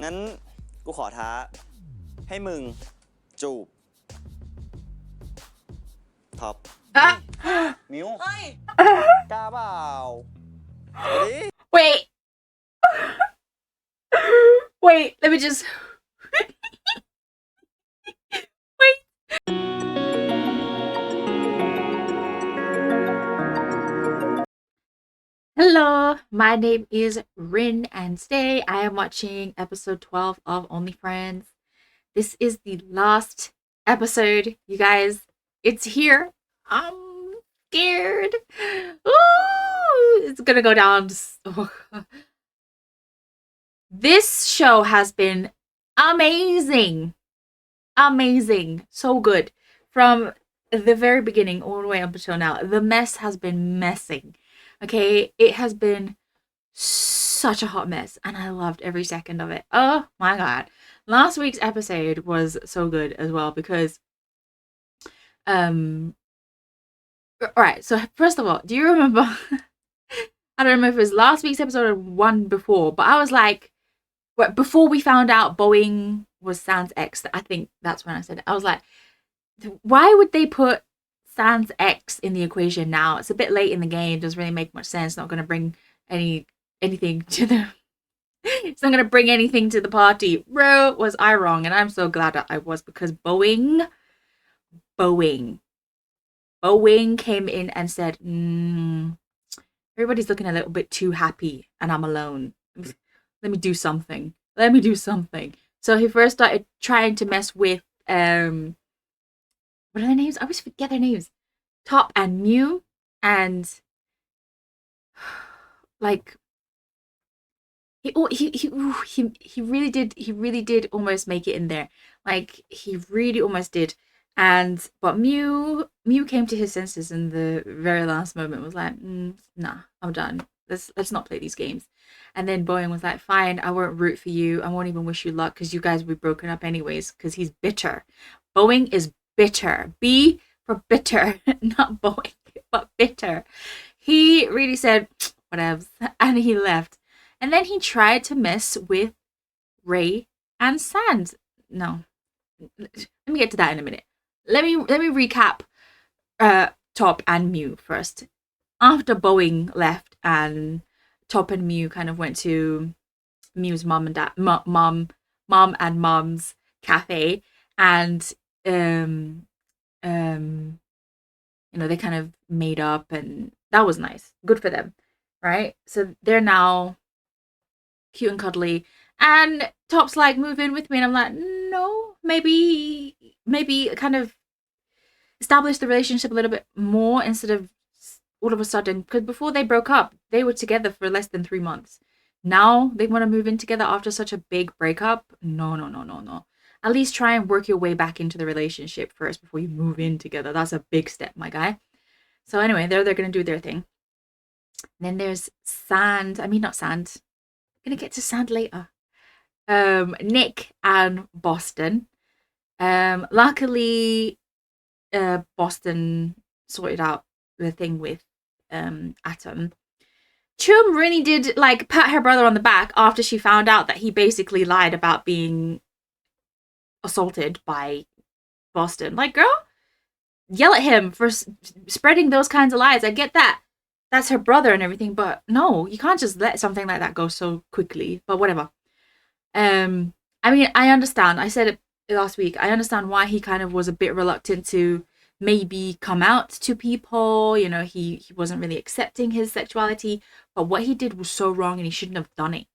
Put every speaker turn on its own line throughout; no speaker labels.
งั้นกูขอท้าให้มึงจูบท็อป
อ่ะ
มิว
เฮ้ย
กล้าเปล่าเอาดิ
Wait. Wait, let me just. Wait. Hello, my name is Rin, and today I am watching episode 12 of Only Friends. This is the last episode, you guys. It's here. I'm scared. Ooh, it's gonna go down. This show has been amazing. Amazing. So good. From the very beginning all the way up until now, the mess has been messing. Okay, it has been such a hot mess, and I loved every second of it. Oh my god. Last week's episode was so good as well because alright, so first of all, do you remember I don't remember if it was last week's episode or one before, but I was like, before we found out Boeing was Sans ex, I think that's when I said it. I was like, why would they put Sans ex in the equation now? It's a bit late in the game. Doesn't really make much sense. Not going to bring anything to the. It's not going to bring anything to the party. Bro, was I wrong? And I'm so glad that I was, because Boeing came in and said, everybody's looking a little bit too happy, and I'm alone. Let me do something. So he first started trying to mess with what are their names? I always forget their names. Top and Mew, and like he really did almost make it in there. Like he really almost did. But Mew came to his senses in the very last moment. Was like, nah, I'm done. Let's not play these games. And then Boeing was like, fine, I won't root for you. I won't even wish you luck because you guys will be broken up anyways, because he's bitter. Boeing is bitter. B for bitter. Not Boeing, but bitter. He really said, whatevs, and he left. And then he tried to mess with Ray and Sans. No. Let me get to that in a minute. Let me recap Top and Mew first. After Boeing left and Top and Mew kind of went to Mew's mom and mom's cafe, and they kind of made up, and that was nice. Good for them, right? So they're now cute and cuddly, and Top's like, move in with me, and I'm like, no, maybe kind of establish the relationship a little bit more instead of all of a sudden, because before they broke up, they were together for less than 3 months. Now they want to move in together after such a big breakup. No. At least try and work your way back into the relationship first before you move in together. That's a big step, my guy. So anyway, they're going to do their thing. Then there's Not Sand. I'm going to get to Sand later. Nick and Boston. Luckily, Boston sorted out the thing with Atom. Chum really did like pat her brother on the back after she found out that he basically lied about being assaulted by Boston. Like, girl, yell at him for spreading those kinds of lies. I get that that's her brother and everything, but no, you can't just let something like that go so quickly. But whatever. I understand. I said it last week. I understand why he kind of was a bit reluctant to maybe come out to people. He wasn't really accepting his sexuality, but what he did was so wrong, and he shouldn't have done it.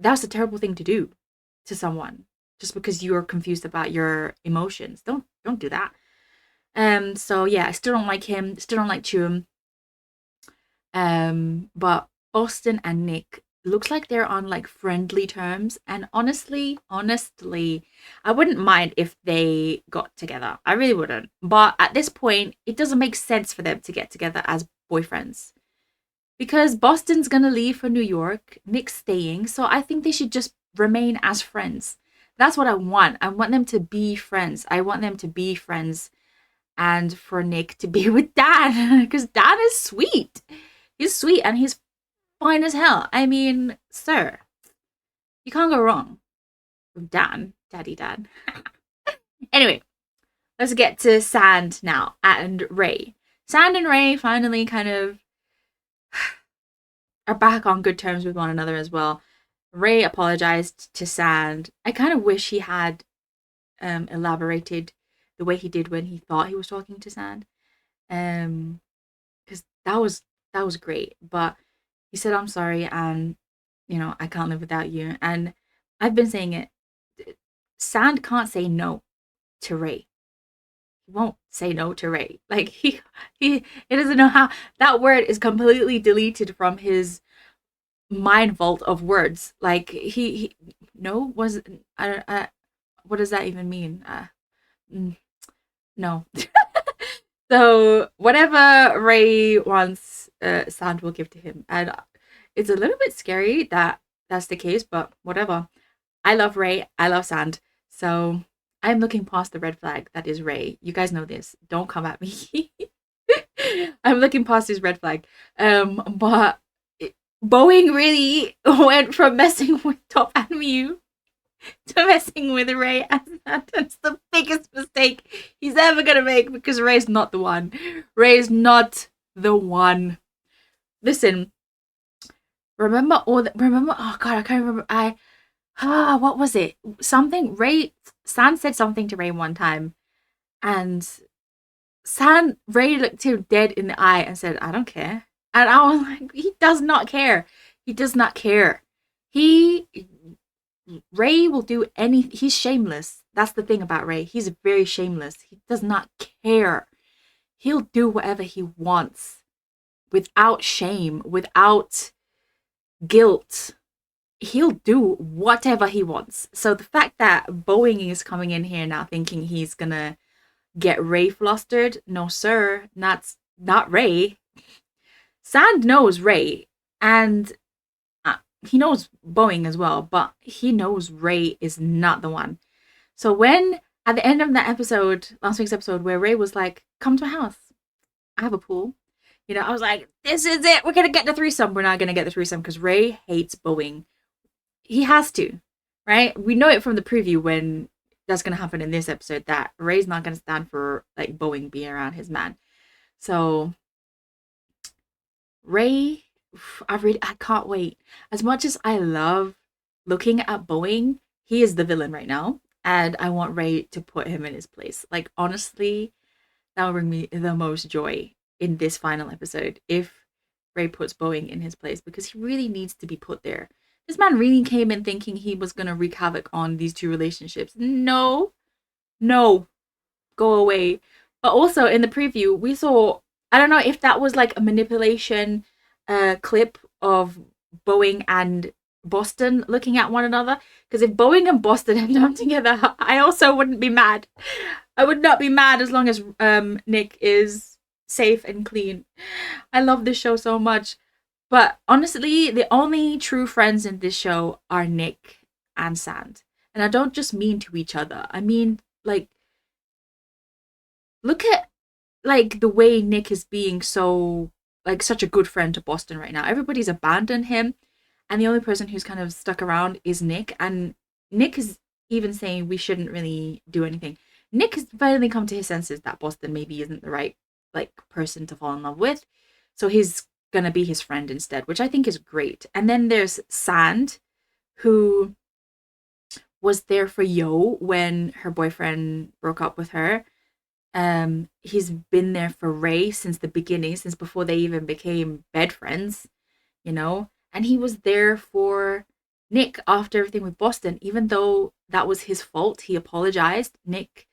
That's a terrible thing to do to someone just because you're confused about your emotions. Don't do that. So yeah, I still don't like him, still don't like Chum. But Austin and Nick looks like they're on like friendly terms, and honestly, I wouldn't mind if they got together. I really wouldn't. But at this point, it doesn't make sense for them to get together as boyfriends, because Boston's gonna leave for New York, Nick's staying, so I think they should just remain as friends. That's what I want. I want them to be friends. And for Nick to be with Dan, because Dan is sweet. He's sweet and he's fine as hell. I mean, sir, You can't go wrong with Daddy Dan. Anyway, let's get to Sand now and Ray. Sand and Ray finally kind of are back on good terms with one another as well. Ray apologized to Sand. I kind of wish he had elaborated the way he did when he thought he was talking to Sand, because that was great. But he said, "I'm sorry, and I can't live without you." And I've been saying it. Sand can't say no to Ray. He won't say no to Ray. Like he doesn't know how. That word is completely deleted from his mind vault of words. Like he no was I what does that even mean? No. So whatever Ray wants, Sand will give to him, and it's a little bit scary that that's the case, but whatever. I love Ray. I love Sand. So I'm looking past the red flag that is Ray. You guys know this. Don't come at me. I'm looking past his red flag. But Boeing really went from messing with Top and Mew to messing with Ray, and that's the biggest mistake he's ever gonna make, because Ray's not the one. Ray's not the one. Listen, remember oh god, I can't remember. What was it? Something Sand said something to Ray one time, and Ray looked him dead in the eye and said, "I don't care." And I was like, he does not care. He does not care. Ray will do he's shameless. That's the thing about Ray. He's very shameless. He does not care. He'll do whatever he wants without shame, without guilt. He'll do whatever he wants. So the fact that Boeing is coming in here now thinking he's gonna get Ray flustered, no sir, not Ray. Sand knows Ray, and he knows Boeing as well, but he knows Ray is not the one. So when at the end of that episode, last week's episode, where Ray was like, "Come to my house, I have a pool," I was like, this is it. We're gonna get the threesome. We're not gonna get the threesome because Ray hates Boeing. He has to, right? We know it from the preview when that's gonna happen in this episode, that Ray's not gonna stand for like Boeing being around his man. So Ray, I can't wait. As much as I love looking at Boeing, he is the villain right now, and I want Ray to put him in his place. Like honestly, that will bring me the most joy in this final episode if Ray puts Boeing in his place, because he really needs to be put there. This man really came in thinking he was gonna wreak havoc on these two relationships. No, go away. But also in the preview, we saw, I don't know if that was like a manipulation clip of Boeing and Boston looking at one another. Because if Boeing and Boston end up together, I also wouldn't be mad. I would not be mad as long as Nick is safe and clean. I love this show so much. But honestly, the only true friends in this show are Nick and Sand. And I don't just mean to each other. I mean, like, look at like the way Nick is being so like such a good friend to Boston right now. Everybody's abandoned him, and the only person who's kind of stuck around is Nick. And Nick is even saying we shouldn't really do anything. Nick has finally come to his senses that Boston maybe isn't the right like person to fall in love with, so he's gonna be his friend instead, which I think is great. And then there's Sand, who was there for Yo when her boyfriend broke up with her. He's been there for Ray since the beginning, since before they even became bed friends, and he was there for Nick after everything with Boston, even though that was his fault. He apologized. Nick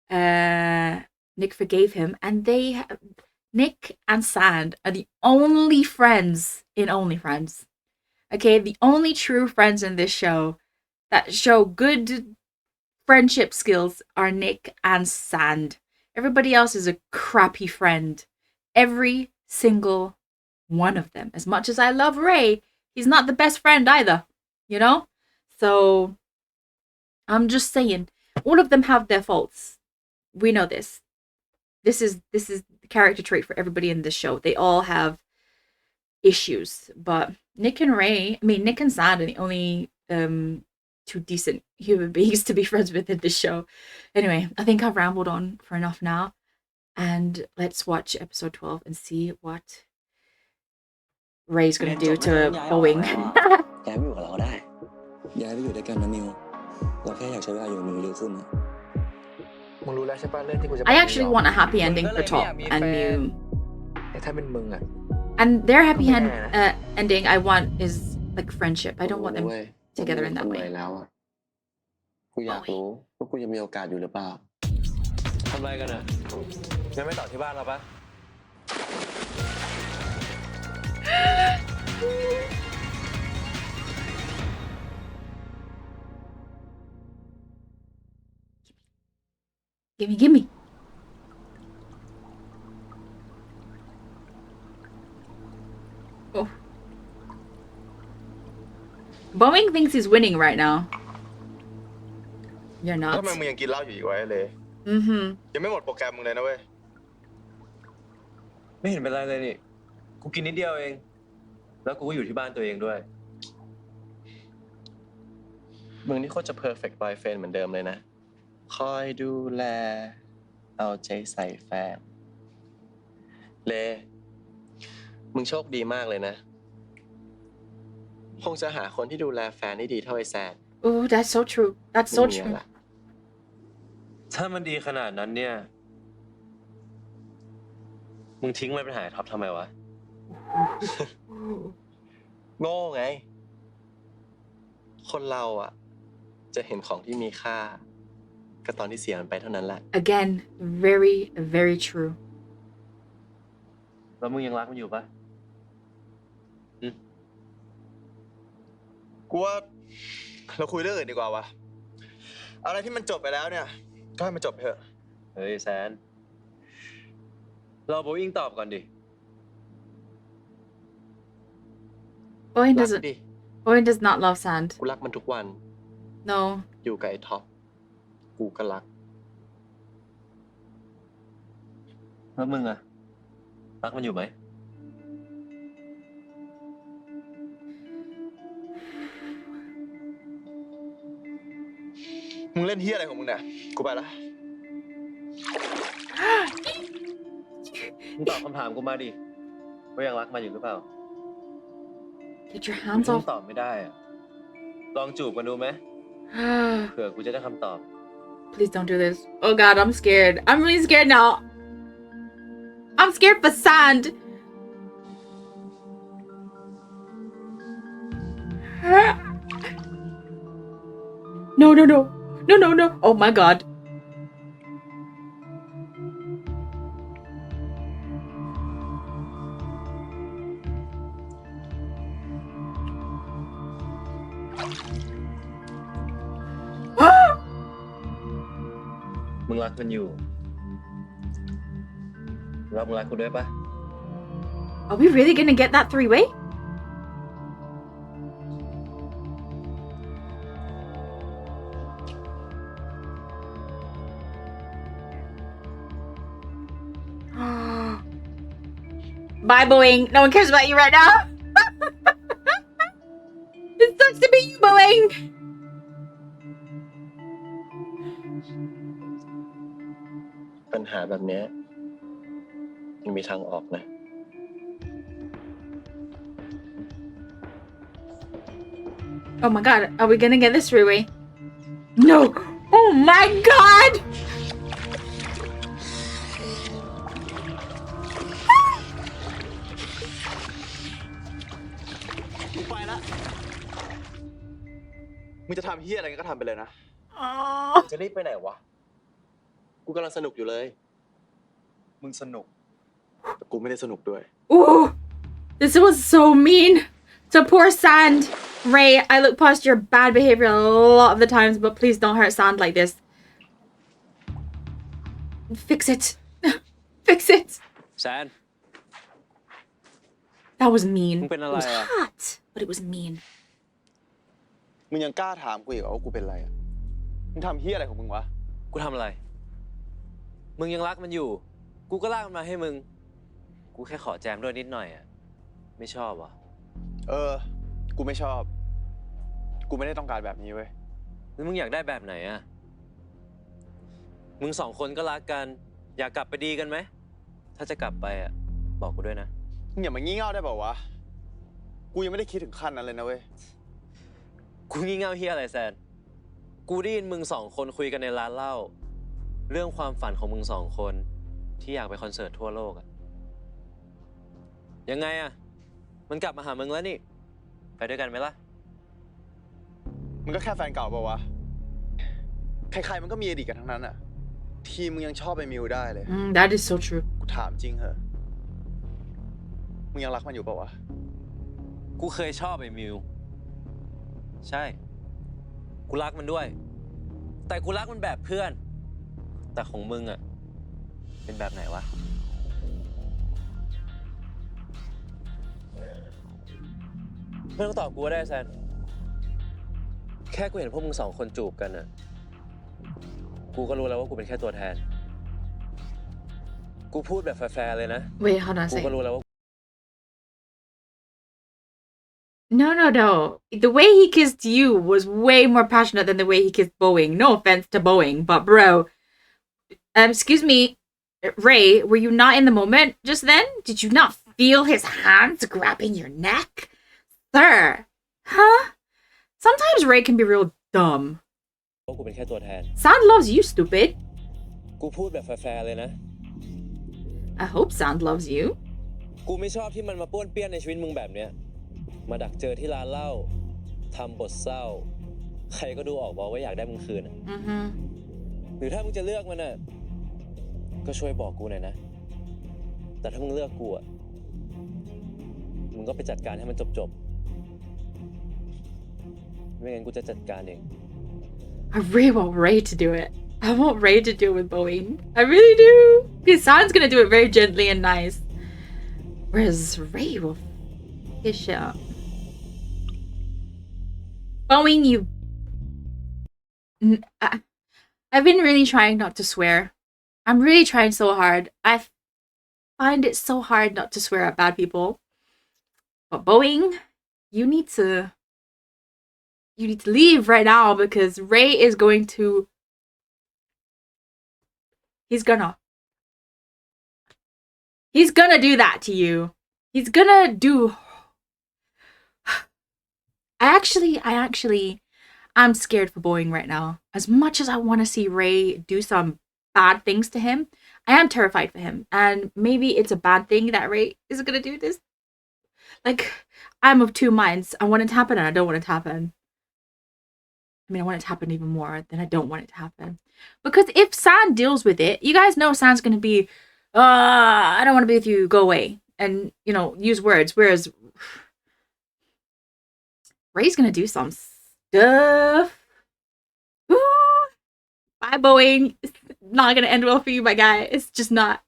forgave him, and Nick and Sand are the only friends in Only Friends. Okay, the only true friends in this show that show good friendship skills are Nick and Sand. Everybody else is a crappy friend. Every single one of them. As much as I love Ray, he's not the best friend either, So I'm just saying, all of them have their faults. We know this. This is the character trait for everybody in this show. They all have issues, but Nick and Sand are the only two decent human beings to be friends with in this show. Anyway, I think I've rambled on for enough now, and let's watch episode 12 and see what Ray's gonna do to Boeing.
ย้ายไปอยู่กับเราได้ย้ายไปอยู่ด้วยกันนะมิวเราแค่อยากใช้เวลาอยู่กับมิวเยอะขึ้นนะมึงรู้แล้วใช่ป่ะเรื่องที่กูจะ
I actually want a happy ending for Top and Mew.
ถ้าเป็นมึงอ่ะ
And their happy ending I want is like friendship. I don't want them together in that way.
แล้วอ่ะกูอยากรู้ว่ากูจะมีโอกาสอยู่หรือเปล่าทำอะไรกันอ่ะงั้นไม่ต่อที่บ้านเราปะ
Give me. Oh. Boeing thinks he's winning right now. You're not.
ทำไมมึงยังกินเหล้าอยู่อีกวะเลย ยังไม่หมดโปรแกรมมึงเลยนะเว้ย
ไม่เห็นเป็นไรเลยนี่กูกินนิดเดียวเองแล้วกูก็อยู่ที่บ้านตัวเองด้วยมึงนี่โคตรจะ perfect boyfriend เหมือนเดิมเลยนะคอยดูแลเอาใจใส่แฟนเลมึงโชคดีมากเลยนะคงจะหาคนที่ดูแลแฟนได้ดีเท่าไอ้แซน
Oh, that's so true. That's so true.
ถ้ามันดีขนาดนั้นเนี่ยมึงทิ้งมันไปหาท็อปทำไมวะ โง่ไงคนเราอ่ะจะเห็นของที่มีค่าก็ตอนที่เสียมันไปเท่านั้นแหละ
Again, very true.
แล้วมึงยังรักมันอยู่ปะ
กูว่าเราคุยเรื่องอื่นดีกว่าวะอะไรที่มันจบไปแล้วเนี่ยก็ให้มันจบไปเถอะ
เฮ้ยแซนเราโบอิงตอบก่อนดิ
Boeing does not love sand.
กูรักมันทุกวัน
No.
อยู่กับไอ้ท็อปกูก็รักแล้วมึงอะรักมันอยู่ไหม
มึงเล่นเฮียอะไรของมึงเนี่ยกูไปละ
มึงตอบคำถามกูมาดิว่ายังรักมันอยู่หรือเปล่า
Get your hands off.
ตอบไม่ได้อะลองจูบกันดูไหมเผื่อกูจะได้คำตอบ
Please don't do this. Oh God, I'm scared. I'm really scared now. I'm scared for sand. No. Oh my God. Ah!
มึงรักมันอยู่แล้วมึงรักกูด้วยปะ
Are we really gonna get that three-way? Bye, Boeing. No one cares about you right now. It sucks to be you, Boeing.
ปัญหาแบบนี้ยังมีทางออกนะ
Oh my God. Are we gonna get this three-way? No. Oh my God.
กูไปละมึงจะทำเฮียอะไรก็ทำไปเลยนะ
จะรีบไปไหนวะ กูกำลังสนุกอยู่เลย
มึงสนุกแต่กูไม่ได้สนุกด้วย
Ooh, this was so mean to poor Sand. Ray, I look past your bad behavior a lot of the times, but please don't hurt Sand like this. Fix it. Fix it.
แซน
That was mean.
It
was hot, but it was mean.
มึงยังกล้าถามกูอีกว่ากูเป็นอะไรอ่ะมึงทำเฮียอะไรของมึงวะ
กูทำอะไร มึงยังรักมันอยู่ กูก็ลากมันมาให้มึง กูแค่ขอแจมด้วยนิดหน่อยอ่ะ ไม่ชอบวะ
กูไม่ชอบ กู ไม่ได้ต้องการแบบนี้เว้ย
แล้วมึงอยากได้แบบไหนอะมึง2 คนก็รักกัน อยากกลับไปดีกันไหม ถ้าจะกลับไปอะบอกกูด้วยนะ
มึงอย่ามางี่เง่าได้เปล่าวะ กูยังไม่ได้คิดถึงขั้นนั้นเลยนะเว้ย
กูงี่เง่าเฮียอะไรแซน กูได้ยินมึง2 คนคุยกันในร้านเหล้า เรื่องความฝันของมึง2 คนที่อยากไปคอนเสิร์ตทั่วโลกอะยังไงอะมันกลับมาหามึงแล้วนี่ ไปด้วยกันไหมล่ะ
มึงก็แค่แฟนเก่าเปล่าวะ ใครๆมันก็มีอดีตกันทั้งนั้นอะทีมึงยังชอบไอ้มิวได้เลย
That is so true.
กูถามจริงเหอะมึงยังรักมันอยู่เปล่าวะ
กูเคยชอบไอ้มิว ใช่ กูรักมันด้วย แต่กูรักมันแบบเพื่อน แต่ของมึงอะเป็นแบบไหนวะ ไม่ต้องตอบกูก็ได้แซน แค่กูเห็นพวกมึง2 คนจูบกันอะกูก็รู้แล้วว่ากูเป็นแค่ตัวแทน กูพูดแบบแฟร์ๆเลยนะ
Wait, hold on a
กูก็
second.
รู้แล้วว่า
No. The way he kissed you was way more passionate than the way he kissed Boeing. No offense to Boeing, but bro, excuse me, Ray, were you not in the moment just then? Did you not feel his hands grabbing your neck? Sir, huh? Sometimes Ray can be real dumb.
กูเป็นแค่ตัวแทน
Sand loves you, stupid.
กูพูดแบบแฟร์ๆเลยนะ
I hope Sand loves you.
กูไม่ชอบที่มันมาป้วนเปี้ยนในชีวิตมึงแบบเนี้ย มาดักเจอที่ร้านเหล้า ทำบทเศร้า ใครก็ดูออกบอกว่าอยากได้มึงคืนอะ หรือถ้ามึงจะเลือกมันอะก็ช่วยบอกกูหน่อยนะ แต่ถ้ามึงเลือกกูอะมึงก็ไปจัดการให้มันจบๆ ไม่งั้นกูจะจัดการเอง
I really want Ray to do it. I want Ray to do it with Boeing. I really do. Because Sand's gonna do it very gently and nice. Whereas Ray will get shit up. Boeing, you... I've been really trying not to swear. I'm really trying so hard. I find it so hard not to swear at bad people. But Boeing, you need to leave right now because Ray is going to... He's gonna do that to you. He's gonna do... I'm scared for Boeing right now. As much as I want to see Ray do some bad things to him, I am terrified for him. And maybe it's a bad thing that Ray is gonna do this. Like, I'm of two minds. I want it to happen and I don't want it to happen. I mean, I want it to happen even more than I don't want it to happen. Because if Sand deals with it, you guys know Sand's gonna be, I don't want to be with you, go away. And, you know, use words. Whereas Ray's gonna do some stuff. Ooh. Bye, Boeing. It's not gonna end well for you, my guy. It's just not.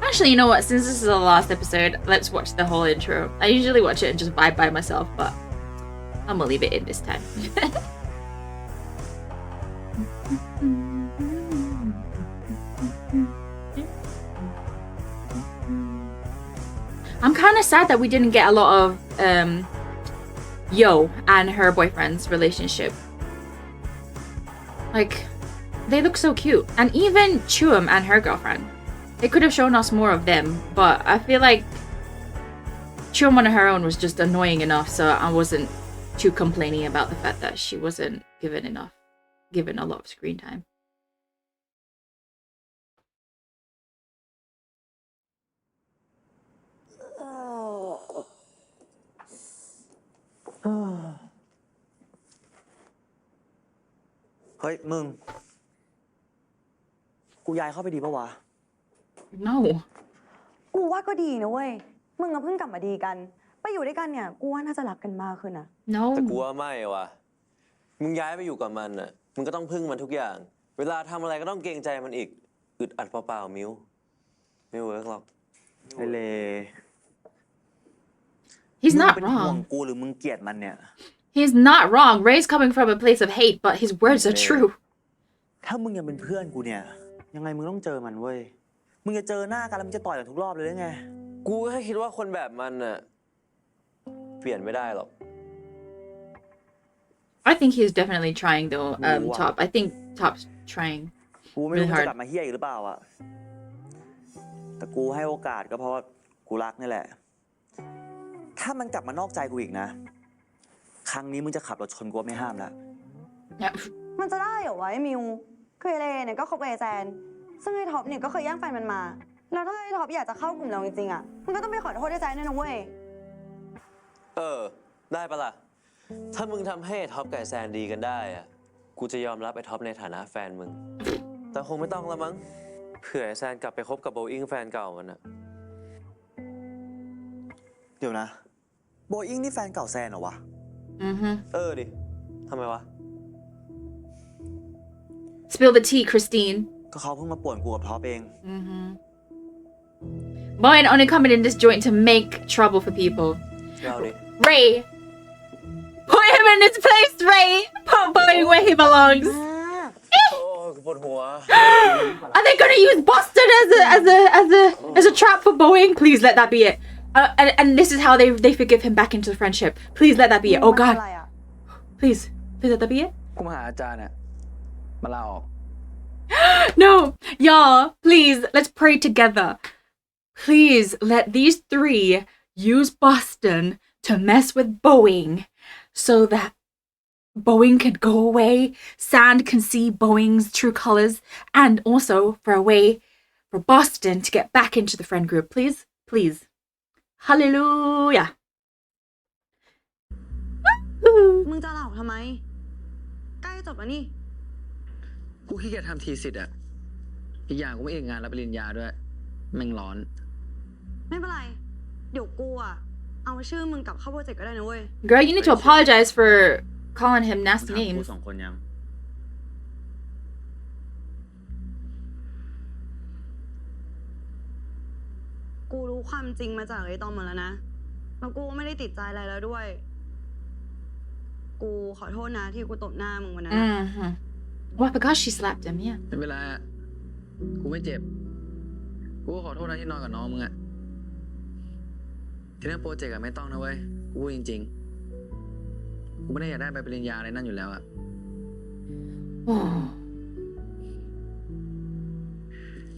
Actually, you know what? Since this is the last episode, let's watch the whole intro. I usually watch it and just vibe by myself, but I'm gonna leave it in this time. I'm kind of sad that we didn't get a lot of Yo and her boyfriend's relationship. Like, they look so cute. And even Chuum and her girlfriend. They could have shown us more of them, but I feel like Chuum on her own was just annoying enough, so I wasn't too complaining about the fact that she wasn't given a lot of screen time.
Hey, มึง กูย้ายเข้าไปดีปะวะ
No.
กูว่าก็ดีนะเว้ย มึงกับเพิ่งกลับมาดีกัน ไปอยู่ด้วยกันเนี่ย กูว่าน่าจะรักกันมากขึ้นนะ
No.
แต่กูว่าไม่ว่ะ มึงย้ายไปอยู่กับมันน่ะ มึงก็ต้องพึ่งมันทุกอย่าง เวลาทำอะไรก็ต้องเกรงใจมันอีก อึดอัดเปล่าๆมิวไม่เวิร์กหรอก
ไอ้เล
He's
มึง
not
เป็นห่วง
wrong.
กูหรือมึงเกลียดมันเนี่ย
He's not wrong. Ray's coming from a place of hate, but his words are true.
ถ้ามึงยังเป็นเพื่อนกูเนี่ย ยังไงมึงต้องเจอมันเว้ย มึงจะเจอหน้ากันแล้วมึงจะต่อยกันทุกรอบเลยหรือไง
กูแค่คิดว่าคนแบบมันน่ะเปลี่ยนไม่ได้หรอก
I think he's definitely trying though.
Wow.
Top. I think Top's trying.
กูไม่รู้
Really
มึง
hard.
จะกลับมาเฮี้ยอีกหรือเปล่าอะแต่กูให้โอกาสก็เพราะว่ากูรักนี่แหละ ถ้ามันกลับมานอกใจกูอีกนะ ครั้งนี้มึงจะขับรถชนกูไม่ห้ามละ
Yeah.
มันจะได้เหรอวะไอ้มิวคือไอเลเนี่ยก็คบกับไอแซนซึ่งไอท็อปเนี่ยก็เคยแย่งแฟนมันมา แล้วถ้าไอท็อปอยากจะเข้ากลุ่มเราจริงๆอ่ะมันก็ต้องไปขอโทษไอแซนด้วยนะเว้ย
ได้ปะล่ะ ถ้ามึงทำให้ท็อปกับไอ้แซนดีกันได้อะกูจะยอมรับไอ้ท็อปในฐานะแฟนมึง แต่คงไม่ต้องละมั้ง เผื่อไอ้แซนกลับไปคบกับโบอิงแฟนเก่ามันอะ
เดี๋ยวนะ โบอิงนี่แฟนเก่าแซนเหรอวะ
Mm-hmm.
ดิทำไมวะ
Spill the tea, Christine.
ก็เขาเพิ่งมาป่วนกูกับท็อปเอง
Mm-hmm. Bowen only coming in this joint to make trouble for people.
เราดิ
Ray, put him in his place, Ray. Put Bowen where he belongs.
โอ้ยกูปวดหัว
Are they gonna use Boston as a trap for Boeing? Please let that be it. And this is how they forgive him back into the friendship. Please let that be it. Oh
มัน
God.
อะไรอ่ะ
Please let that be it.
กูมาหาอาจารย์อะมาลาออก
No, y'all. Please let's pray together. Please let these three use Boston to mess with Boeing, so that Boeing can go away. Sand can see Boeing's true colors, and also for a way for Boston to get back into the friend group. Please, please. Hallelujah.
มึงจะเล่าทำไม ใกล้จบแล้วนี่
กูขี้เกียจทำทีสิทธิ์อะอีกอย่างกูไม่เอกงานรับปริญญาด้วย แม่งร้อน
ไม่เป็นไร เดี๋ยวกูอ่ะเอาชื่อมึงกลับเข้าโปรเจกต์ก็ได้นะเว้ย
Girl, you need to apologize for calling him
มึง
nasty
ถามกู
names.
สองคนยัง
กูรู้ความจริงมาจากไอ้ตอมหมดแล้วนะ แล้วกูไม่ได้ติดใจอะไรแล้วด้วย กูขอโทษนะที่กูตบหน้ามึงวันนั้นนะ
Mm-hmm. What? Because she slapped him, yeah.
ไม่เป็นไรอะกูไม่เจ็บ กูก็ขอโทษนะที่นอนกับน้องมึงอะที่เรื่องโปรเจกต์อะไม่ต้องนะเว้ย กูพูดจริงๆ กูไม่ได้อยากได้ใบปริญญาอะไรนั่นอยู่แล้วอะ
Oh.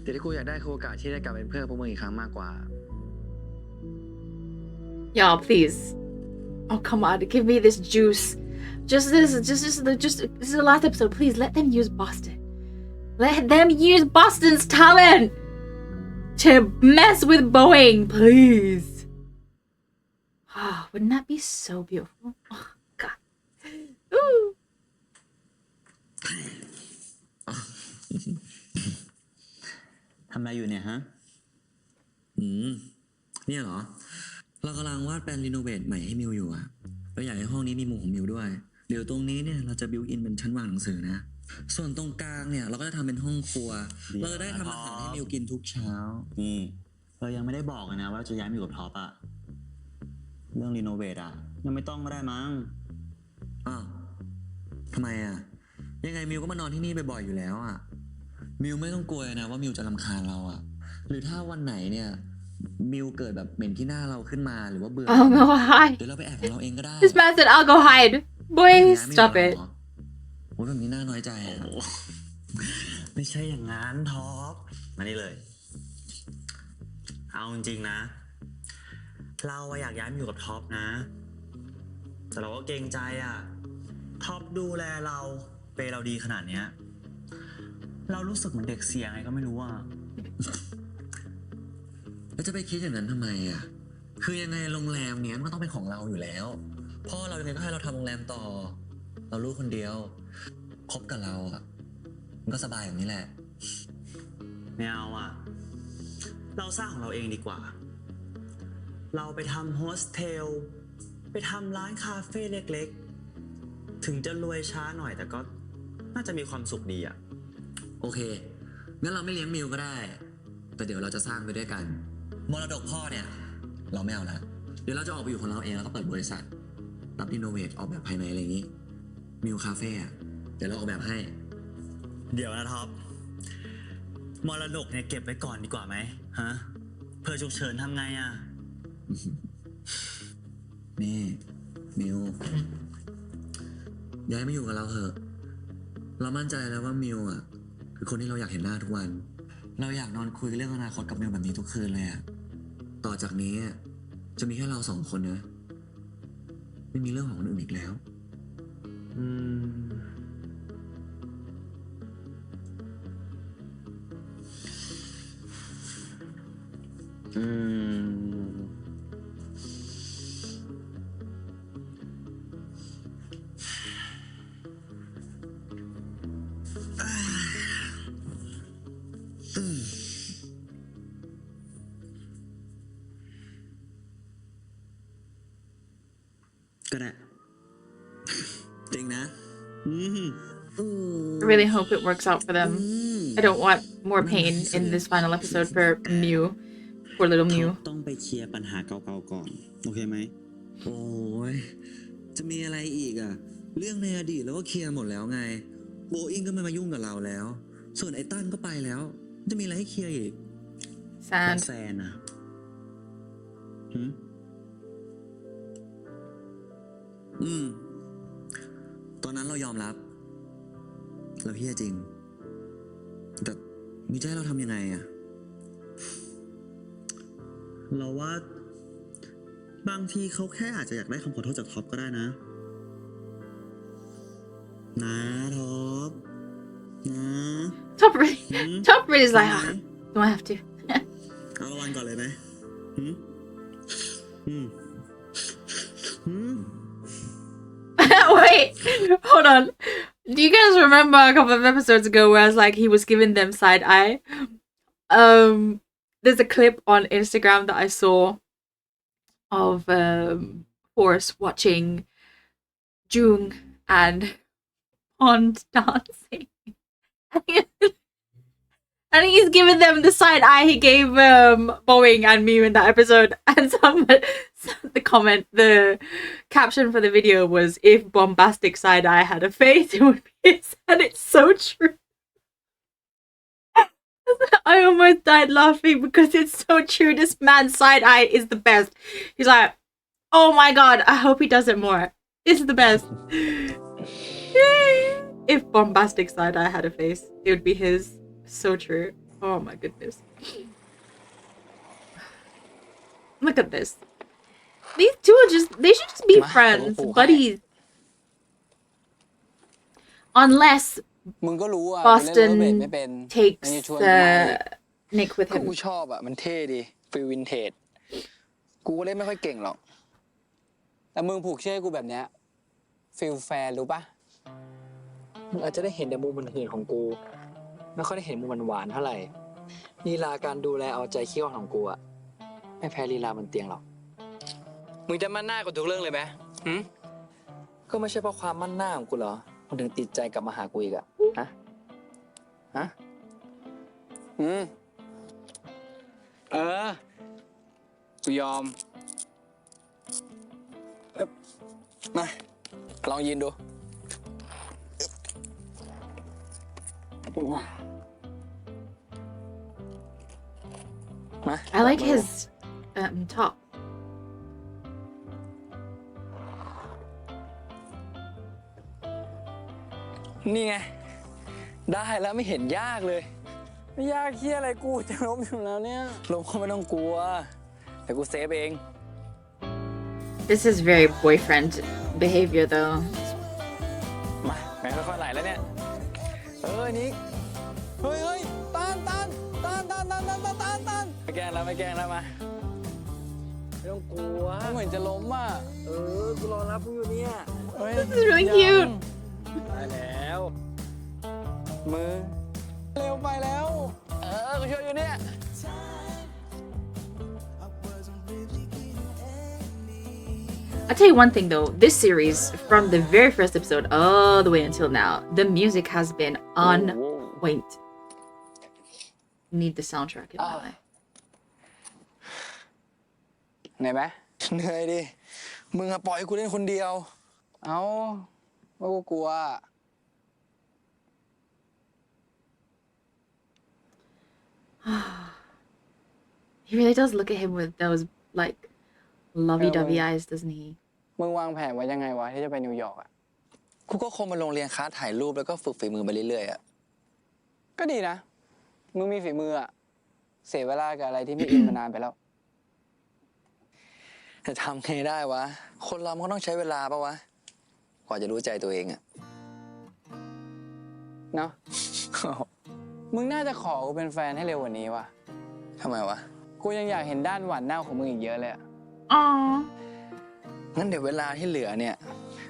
แต่ที่กูอยากได้คือโอกาสที่ได้กลับเป็นเพื่อนกับพวกมึงอีกครั้งมากกว่า
Y'all, please. Oh, come on. Give me this juice. Just this is the last episode. Please let them use Boston. Let them use Boston's talent to mess with Boeing, please. Ah, wouldn't that be so beautiful? Oh, God. Ooh.
ทำอะไรอยู่เนี่ยฮะ เนี่ยเหรอ เรากำลังวาดแปลนรีโนเวทใหม่ให้มิวอยู่อะเราอยากให้ห้องนี้มีมุมของมิวด้วย เดี๋ยวตรงนี้เนี่ยเราจะบิวอินเป็นชั้นวางหนังสือนะ ส่วนตรงกลางเนี่ยเราก็จะทำเป็นห้องครัว เราจะได้ทำอาหารให้มิวกินทุกเช้า นี่เรายังไม่ได้บอกนะว่าจะย้ายมาอยู่กับท็อปอะเรื่องรีโนเวทอะยังไม่ต้องก็ได้มั้ง อ้าวทำไมอะยังไงมิวก็มานอนที่นี่บ่อยๆอยู่แล้วอะมิวไม่ต้องกลัวนะว่ามิวจะรำคาญเราอะหรือถ้าวันไหนเนี่ยมิวเกิดแบบเหม็นที่หน้าเราขึ้นมาหรือว่าเบื่อ
I'll go hide.
เดี๋ยวเราไปแอบของเราเองก็ได้
This man said I'll go hide. Boy,
ย้ายไม่
stop
อยู่
it.
หรอโอ้ยแบบนี้น่าน้อยใจอะไม่ใช่อย่างงั้นท็อปมานี่เลย เอาจริงๆนะ เราอยากย้ายมาอยู่กับท็อปนะ แต่เราก็เกรงใจอะท็อปดูแลเราเปย์เราดีขนาดเนี้ยเรารู้สึกเหมือนเด็กเสียไงก็ไม่รู้อะแล้วจะไปคิดอย่างนั้นทำไมอะคือยังไงโรงแรมเนี้ยมันก็ต้องเป็นของเราอยู่แล้วพ่อเรายังไงก็ให้เราทำโรงแรมต่อ เราลูกคนเดียวคบกับเราอะมันก็สบายอย่างนี้แหละไม่เอาอะเราสร้างของเราเองดีกว่า เราไปทำโฮสเทลไปทำร้านคาเฟ่เล็กๆถึงจะรวยช้าหน่อยแต่ก็น่าจะมีความสุขดีอะโอเคงั้นเราไม่เลี้ยงมิวก็ได้แต่เดี๋ยวเราจะสร้างไปด้วยกันมรดกพ่อเนี่ยเราไม่เอาละเดี๋ยวเราจะออกไปอยู่ของเราเองแล้วก็เปิดบริษัทรับรีโนเวทออกแบบภายในอะไรอย่างนี้มิวคาเฟ่อะเดี๋ยวเราออกแบบให้
เดี๋ยวนะท็อปมรดกเนี่ยเก็บไว้ก่อนดีกว่าไหมฮะเพื่อฉุกเฉินทำไงอ่ะ นี่มิวย้ายมาอยู่กับเราเถอะเรามั่นใจแล้วว่ามิวอ่ะคือคนที่เราอยากเห็นหน้าทุกวัน เราอยากนอนคุยเรื่องอนาคตกับมิวแบบนี้ทุกคืนเลยอ่ะต่อจากนี้จะมีแค่เราสองคนนะไม่มีเรื่องของคนอื่นอีกแล้วก็ได้จริงนะ
I really hope it works out for them. I don't want more pain in this final episode for Mew, for little Mew.
ต้องไปเคลียร์ปัญหาเก่าๆก่อนโอเคไหมโอ้ยจะมีอะไรอีกอ่ะเรื่องในอดีตเราก็เคลียร์หมดแล้วไงโบอิงก็ไม่มายุ่งกับเราแล้วส่วนไอ้ตั้นก็ไปแล้วจะมีอะไรให้เคลียร์อีก
Sad.
แฟนอ่ะตอนนั้นเรายอมรับเราเฮี้ยจริงแต่มีจะให้เราทำยังไงอ่ะเราว่าบางทีเขาแค่อาจจะอยากได้คำขอโทษจากท็อปก็ได้นะท็อปนะ
Top really is like, oh, do I have to?
เอาละวันก่อนเลยไหม
Wait, hold on. Do you guys remember a couple of episodes ago where I was like he was giving them side eye? There's a clip on Instagram that I saw of Forrest watching Jung and Pond dancing. And he's giving them the side eye he gave Boeing and Mew in that episode. And the caption for the video was, if bombastic side eye had a face, it would be his. And it's so true. I almost died laughing because it's so true. This man's side eye is the best. He's like, oh my god, I hope he does it more. It's the best. If bombastic side eye had a face, it would be his. So true. Oh my goodness. Look at this. These two are they should just be friends, buddies. Unless Boston takes Nick with
ก็
him.
กูชอบอ่ะมันเท่ดีฟีลวินเทจกูก็เล่นไม่ค่อยเก่งหรอกแต่มึงผูกเชือกให้กูแบบเนี้ยฟีลแฟนรู้ปะมึงอาจจะได้เห็นแต่มุมมันเหื่อนของกูไม่ค่อยได้เห็นมุมมันหวานเท่าไหร่ลีลาการดูแลเอาใจเคี้ยวของกูอะไม่แพ้ลีลาบนเตียงหรอกมึงจะมั่นหน้ากับทุกเรื่องเลยไหมก็ไม่ใช่เพราะความมั่นหน้าของกูเหรอมึงถึงติดใจกลับมาหากูอีกอะฮะกูยอมมาลองยืนดู
I like his top.
นี่ไงได้แล้วไม่เห็นยากเลยไม่ยากเหี้ยอะไรกูจะล้มอยู่แล้วเนี่ยล้มก็ไม่ต้องกลัวแต่กูเซฟเอง
This is very boyfriend behavior though.
มาแม่ค่อยๆไหลแล้วเนี่ยนิกเฮ้ยตานไม่แกล้งแล้วมาไม่ต้องกลัวเหมือนจะล้มอ่ะกูรอรับมึงอยู่เนี่ย
This is really cute.
ได้แล้วมือเร็วไปแล้วกูช่วยอยู่เนี่ย
I'll tell you one thing though, this series, from the very first episode all the way until now, the music has been on point. Need the soundtrack in my life.
เหนื่อยไหมเหนื่อยดิมึงอะปล่อยให้กูเล่นคนเดียวว่ากูกลัว
He really does look at him with those like lovey-dovey eyes, doesn't he?
มึงวางแผนไว้ยังไงวะที่จะไปนิวยอร์กอ่ะ
กูก็คงมาโรงเรียนคลาสถ่ายรูปแล้วก็ฝึกฝีมือไปเรื่อยๆอ่ะ
ก็ดีนะ มึงมีฝีมืออ่ะ เสียเวลากับอะไรที่ไม่อินมานานไปแล้ว
แต่ทำไงได้วะ คนเรามันก็ต้องใช้เวลาปะวะ กว่าจะรู้ใจตัวเองอ่ะ
เนาะ มึงน่าจะขอกูเป็นแฟนให้เร็วกว่านี้ว่ะ
ทำไมวะ
กูยังอยากเห็นด้านหวานเน่าของมึงอีกเยอะเลยอะ
Aww.
งั้นเดี๋ยวเวลาที่เหลือเนี่ย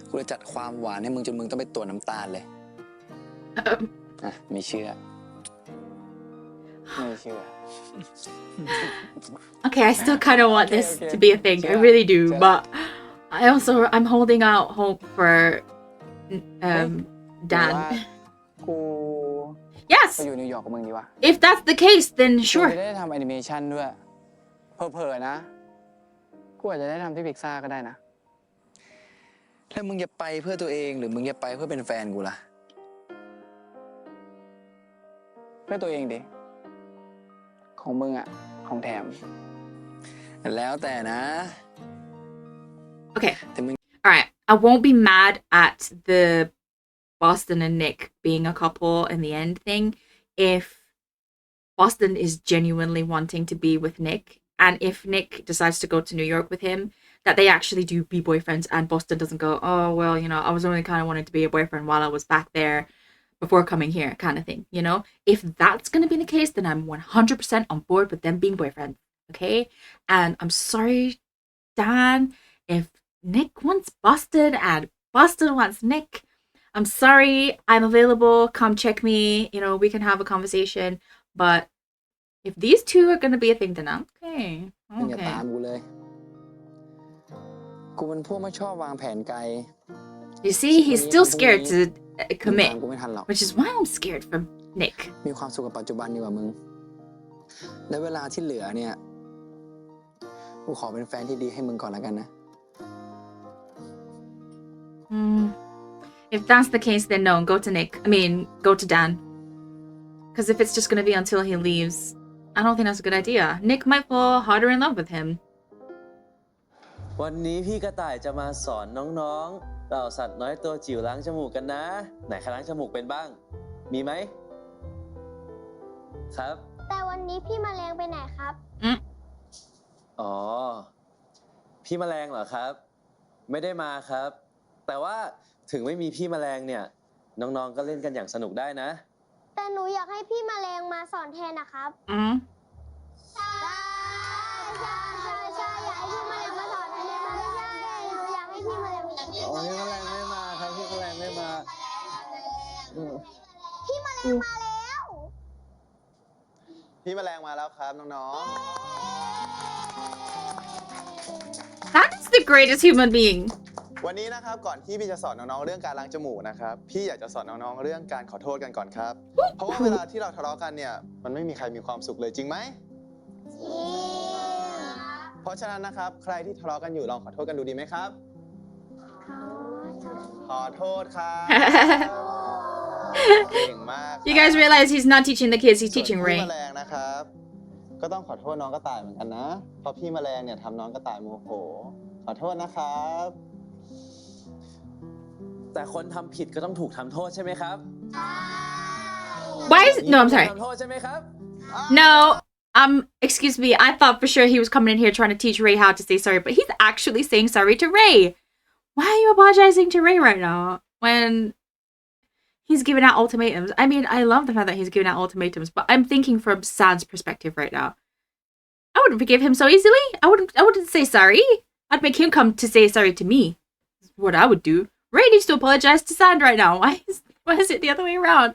กูจะจัดความหวานให้มึงจนมึงต้องไปตรวจน้ำตาลเลย อ่ะ ไม่เชื่อ
ไม่เชื่อ
Okay, I still kind of want this
okay.
to be a thing. I really do,
Sure.
but I'm holding out hope for Dan.
หรือว่ากู
Yes.
ไปอยู่นิวยอร์กกับมึงดีวะ
If that's the case, then
กู
sure.
จะได้ทำแอนิเมชันด้วย เผลอๆนะ กูอาจจะได้ทำที่พิกซ่าก็ได้นะ
แล้วมึงจะไปเพื่อตัวเองหรือมึงจะไปเพื่อเป็นแฟนกูล่ะ
เพื่อตัวเองดิ ของมึงอ่ะ ของแถม
แล้วแต่นะ
Okay.
แต่มึง
All right. I won't be mad at the Boston and Nick being a couple in the end thing if Boston is genuinely wanting to be with Nick, and if Nick decides to go to New York with him, that they actually do be boyfriends, and Boston doesn't go, oh, well, you know, I was only kind of wanting to be a boyfriend while I was back there before coming here, kind of thing, you know? If that's going to be the case, then I'm 100% on board with them being boyfriends, okay? And I'm sorry, Dan, if Nick wants Boston and Boston wants Nick, I'm sorry, I'm available, come check me, you know, we can have a conversation, but if these two are going to be a thing, then okay,
มึงอย่า
okay.
ตามกูเลย กูเป็นพวกไม่ชอบวางแผนไกล
You see, he's still scared to
มึงตาม
commit,
กูไม่ทันหรอก
which is why I'm scared from Nick.
มีความสุขกับปัจจุบันดีกว่ามึง และเวลาที่เหลือเนี่ย กูขอเป็นแฟนที่ดีให้มึงก่อนแล้วกันนะ
If that's the case, then no, go to Nick. I mean, go to Dan. Because if it's just going to be until he leaves, I don't think that's a good idea. Nick might fall harder in love with him.
วันนี้พี่กระต่ายจะมาสอนน้องๆเหล่าสัตว์น้อยตัวจิ๋วล้างจมูกกันนะ ไหนใครล้างจมูกเป็นบ้าง มีไหม ครับ
แต่วันนี้พี่แมลงไปไหนครับ
อ๋อ พี่แมลงเหรอครับ ไม่ได้มาครับ แต่ว่าถึงไม่มีพี่แมลงเนี่ย น้องๆก็เล่นกันอย่างสนุกได้นะ
แต่หนูอยากให้พี่แมลงมาสอนแทนนะครับ ใช่อยากให้พี่แมลงมาสอนแทนได้ไหมใช่หนูอยากให้พี่แมลงมา
อ๋อ พี่แมลงไม่มาครับ พี่แมลงไม่มา
พี่แมลงมาแล้ว
พี่แมลงมาแล้วครับน้อง
That's the greatest human being.
ๆ วันนี้นะครับก่อนที่พี่จะสอนน้องๆเรื่องการล้างจมูกนะครับ พี่อยากจะสอนน้องๆเรื่องการขอโทษกันก่อนครับ เพราะว่าเวลาที่เราทะเลาะกันเนี่ยมันไม่มีใครมีความสุขเลยจริงไหม เพราะฉะนั้นนะครับใครที่ทะเลาะกันอยู่ลองขอโทษกันดูดีไหมครับ ขอโทษครับ เก่งมาก
You guys realize he's not teaching the kids, he's
ส่วน
teaching
พี่
Ray.
แมลงนะครับ ก็ต้องขอโทษน้องกระต่ายเหมือนกันนะ เพราะพี่แมลงเนี่ยทำน้องกระต่ายโมโห ขอโทษนะครับ
แต่คนทำผิดก็ต้องถูกทำโทษใช่ไหมครับ
Why is... No, I'm sorry.
ทำโทษใช่ไหมครับ
No, excuse me. I thought for sure he was coming in here trying to teach Ray how to say sorry, but he's actually saying sorry to Ray. Why are you apologizing to Ray right now when he's giving out ultimatums? I mean, I love the fact that he's giving out ultimatums, but I'm thinking from San's perspective right now. I wouldn't forgive him so easily. I wouldn't say sorry. I'd make him come to say sorry to me. That's what I would do. Ray needs to apologize to Sand right now. Why is it the other way around?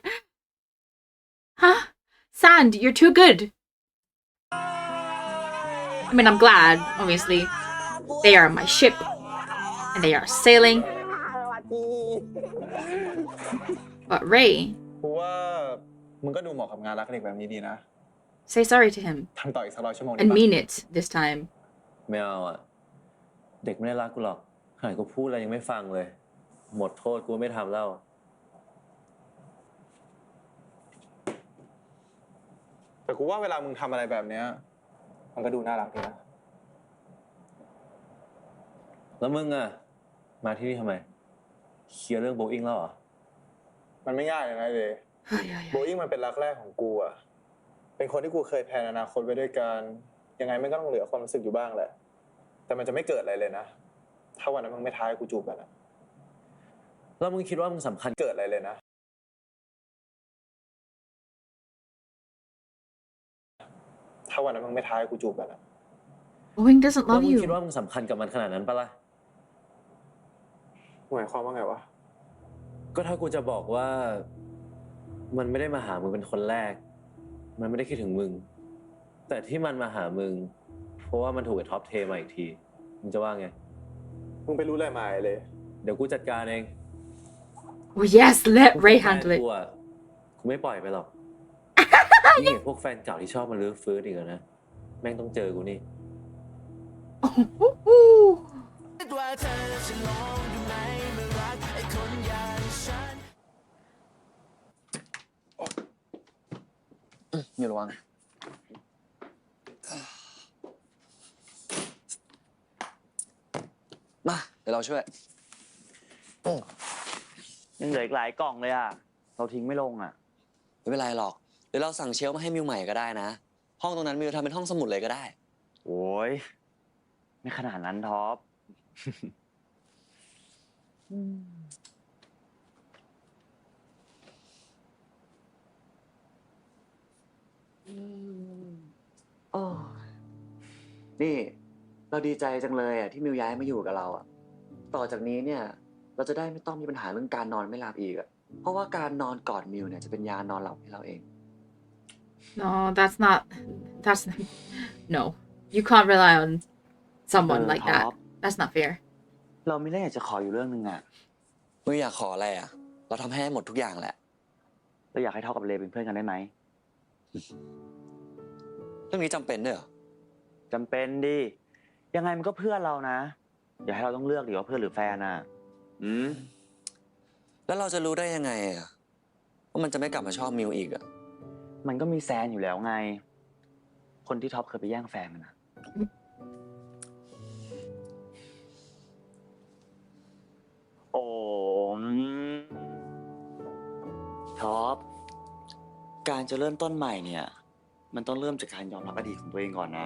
Huh? Sand, you're too good. I mean, I'm glad, obviously. They are my ship. And they are sailing. But Ray,
กูว่ามึงก็ดูเหมาะกับงานรักเด็กแบบนี้ดีนะ
say sorry to him.
ทำต่ออีกสัก100 ชั่วโมงดี
And
ปะ
mean it this time.
ไม่เอาอ่ะ เด็กไม่ได้รักกูหรอกขนาดกูพูดอะไรยังไม่ฟังเลย หมดโทษกูไม่ทำแล้ว
ไป แต่กูว่าเวลามึงทำอะไรแบบเนี้ยมันก็ดูน่ารักดีนะ
แล้วมึงอะมาที่นี่ทำไมเคลียร์เรื่องโบอิงแล้วเหรอ
มันไม่ง่ายเลยนะเลยโบอิงมันเป็นรักแรกของกูอะเป็นคนที่กูเคยแพลนอนาคตไว้ด้วยกันยังไงไม่ก็ต้องเหลือความรู้สึกอยู่บ้างแหละแต่มันจะไม่เกิดอะไรเลยนะถ้าวันนั้นมึงไม่ท้าให้กูจูบกันอะ
แล้วมึงคิดว่ามึงสำคัญ
เกิดอะไรเลยนะถ้าวันนั้นมึงไม่ท้าให้กูจูบกันอะ
Boeing doesn't
แล้ว
love
มึงคิด
you.
ว่ามึงสำคัญกับมันขนาดนั้นปะล่ะ
หมายความว่าไงวะ
ก็ถ้ากูจะบอกว่ามันไม่ได้มาหามึงเป็นคนแรก มันไม่ได้คิดถึงมึง แต่ที่มันมาหามึง เพราะว่ามันถูกไอ้ท็อปเทมาอีกที มึงจะว่าไง
มึงไปรู้อะไรมาเลย
เดี๋ยวกูจัดการเอง
Oh yes, let Ray handle
กู
it.
อะกูไม่ปล่อยไปหรอก นี่ไงพวกแฟนเก่าที่ชอบมาลื้อฟื้นอีกแล้วนะ แม่งต้องเจอกูนี่
มิวระวังมาเดี๋ยวเราช่วย
ยังเหลืออีกหลายกล่องเลยอ่ะ เราทิ้งไม่ลงอ่ะ
ไม่เป็นไรหรอกเดี๋ยวเราสั่งเชลฟ์มาให้มิวใหม่ก็ได้นะ ห้องตรงนั้นมิวทำเป็นห้องสมุดเลยก็ได้
โอ้ยไม่ขนาดนั้นท็อป
โอ้นี่เราดีใจจังเลยอ่ะที่มิวย้ายมาอยู่กับเราอ่ะ ต่อจากนี้เนี่ยเราจะได้ไม่ต้องมีปัญหาเรื่องการนอนไม่หลับอีกอ่ะ เพราะว่าการนอนกอดมิวเนี่ยจะเป็นยานอนหลับให้เราเอง
No, that's no. You can't rely on someone like that. That's not fair.
เรามีเรื่องอยากจะขออยู่เรื่องนึงอ่ะ
มิวอยากขออะไรอ่ะ เราทำให้หมดทุกอย่างแหละ
เราอยากให้ท็อปกับเลเป็นเพื่อนกันได้ไหม
เรื่องนี้จำเป็นด้วยเหรอ
จำเป็นดิ ยังไงมันก็เพื่อนเรานะ อย่าให้เราต้องเลือกดิว่าเพื่อนหรือแฟนอ่ะ
แล้วเราจะรู้ได้ยังไงอ่ะว่ามันจะไม่กลับมาชอบมิวอีกอ่ะ
มันก็มีแซนอยู่แล้วไง คนที่ท็อปเคยไปแย่งแฟนมันนะโอ้ท็อป การจะเริ่มต้นใหม่เนี่ย มันต้องเริ่มจากการยอมรับอดีตของตัวเองก่อนนะ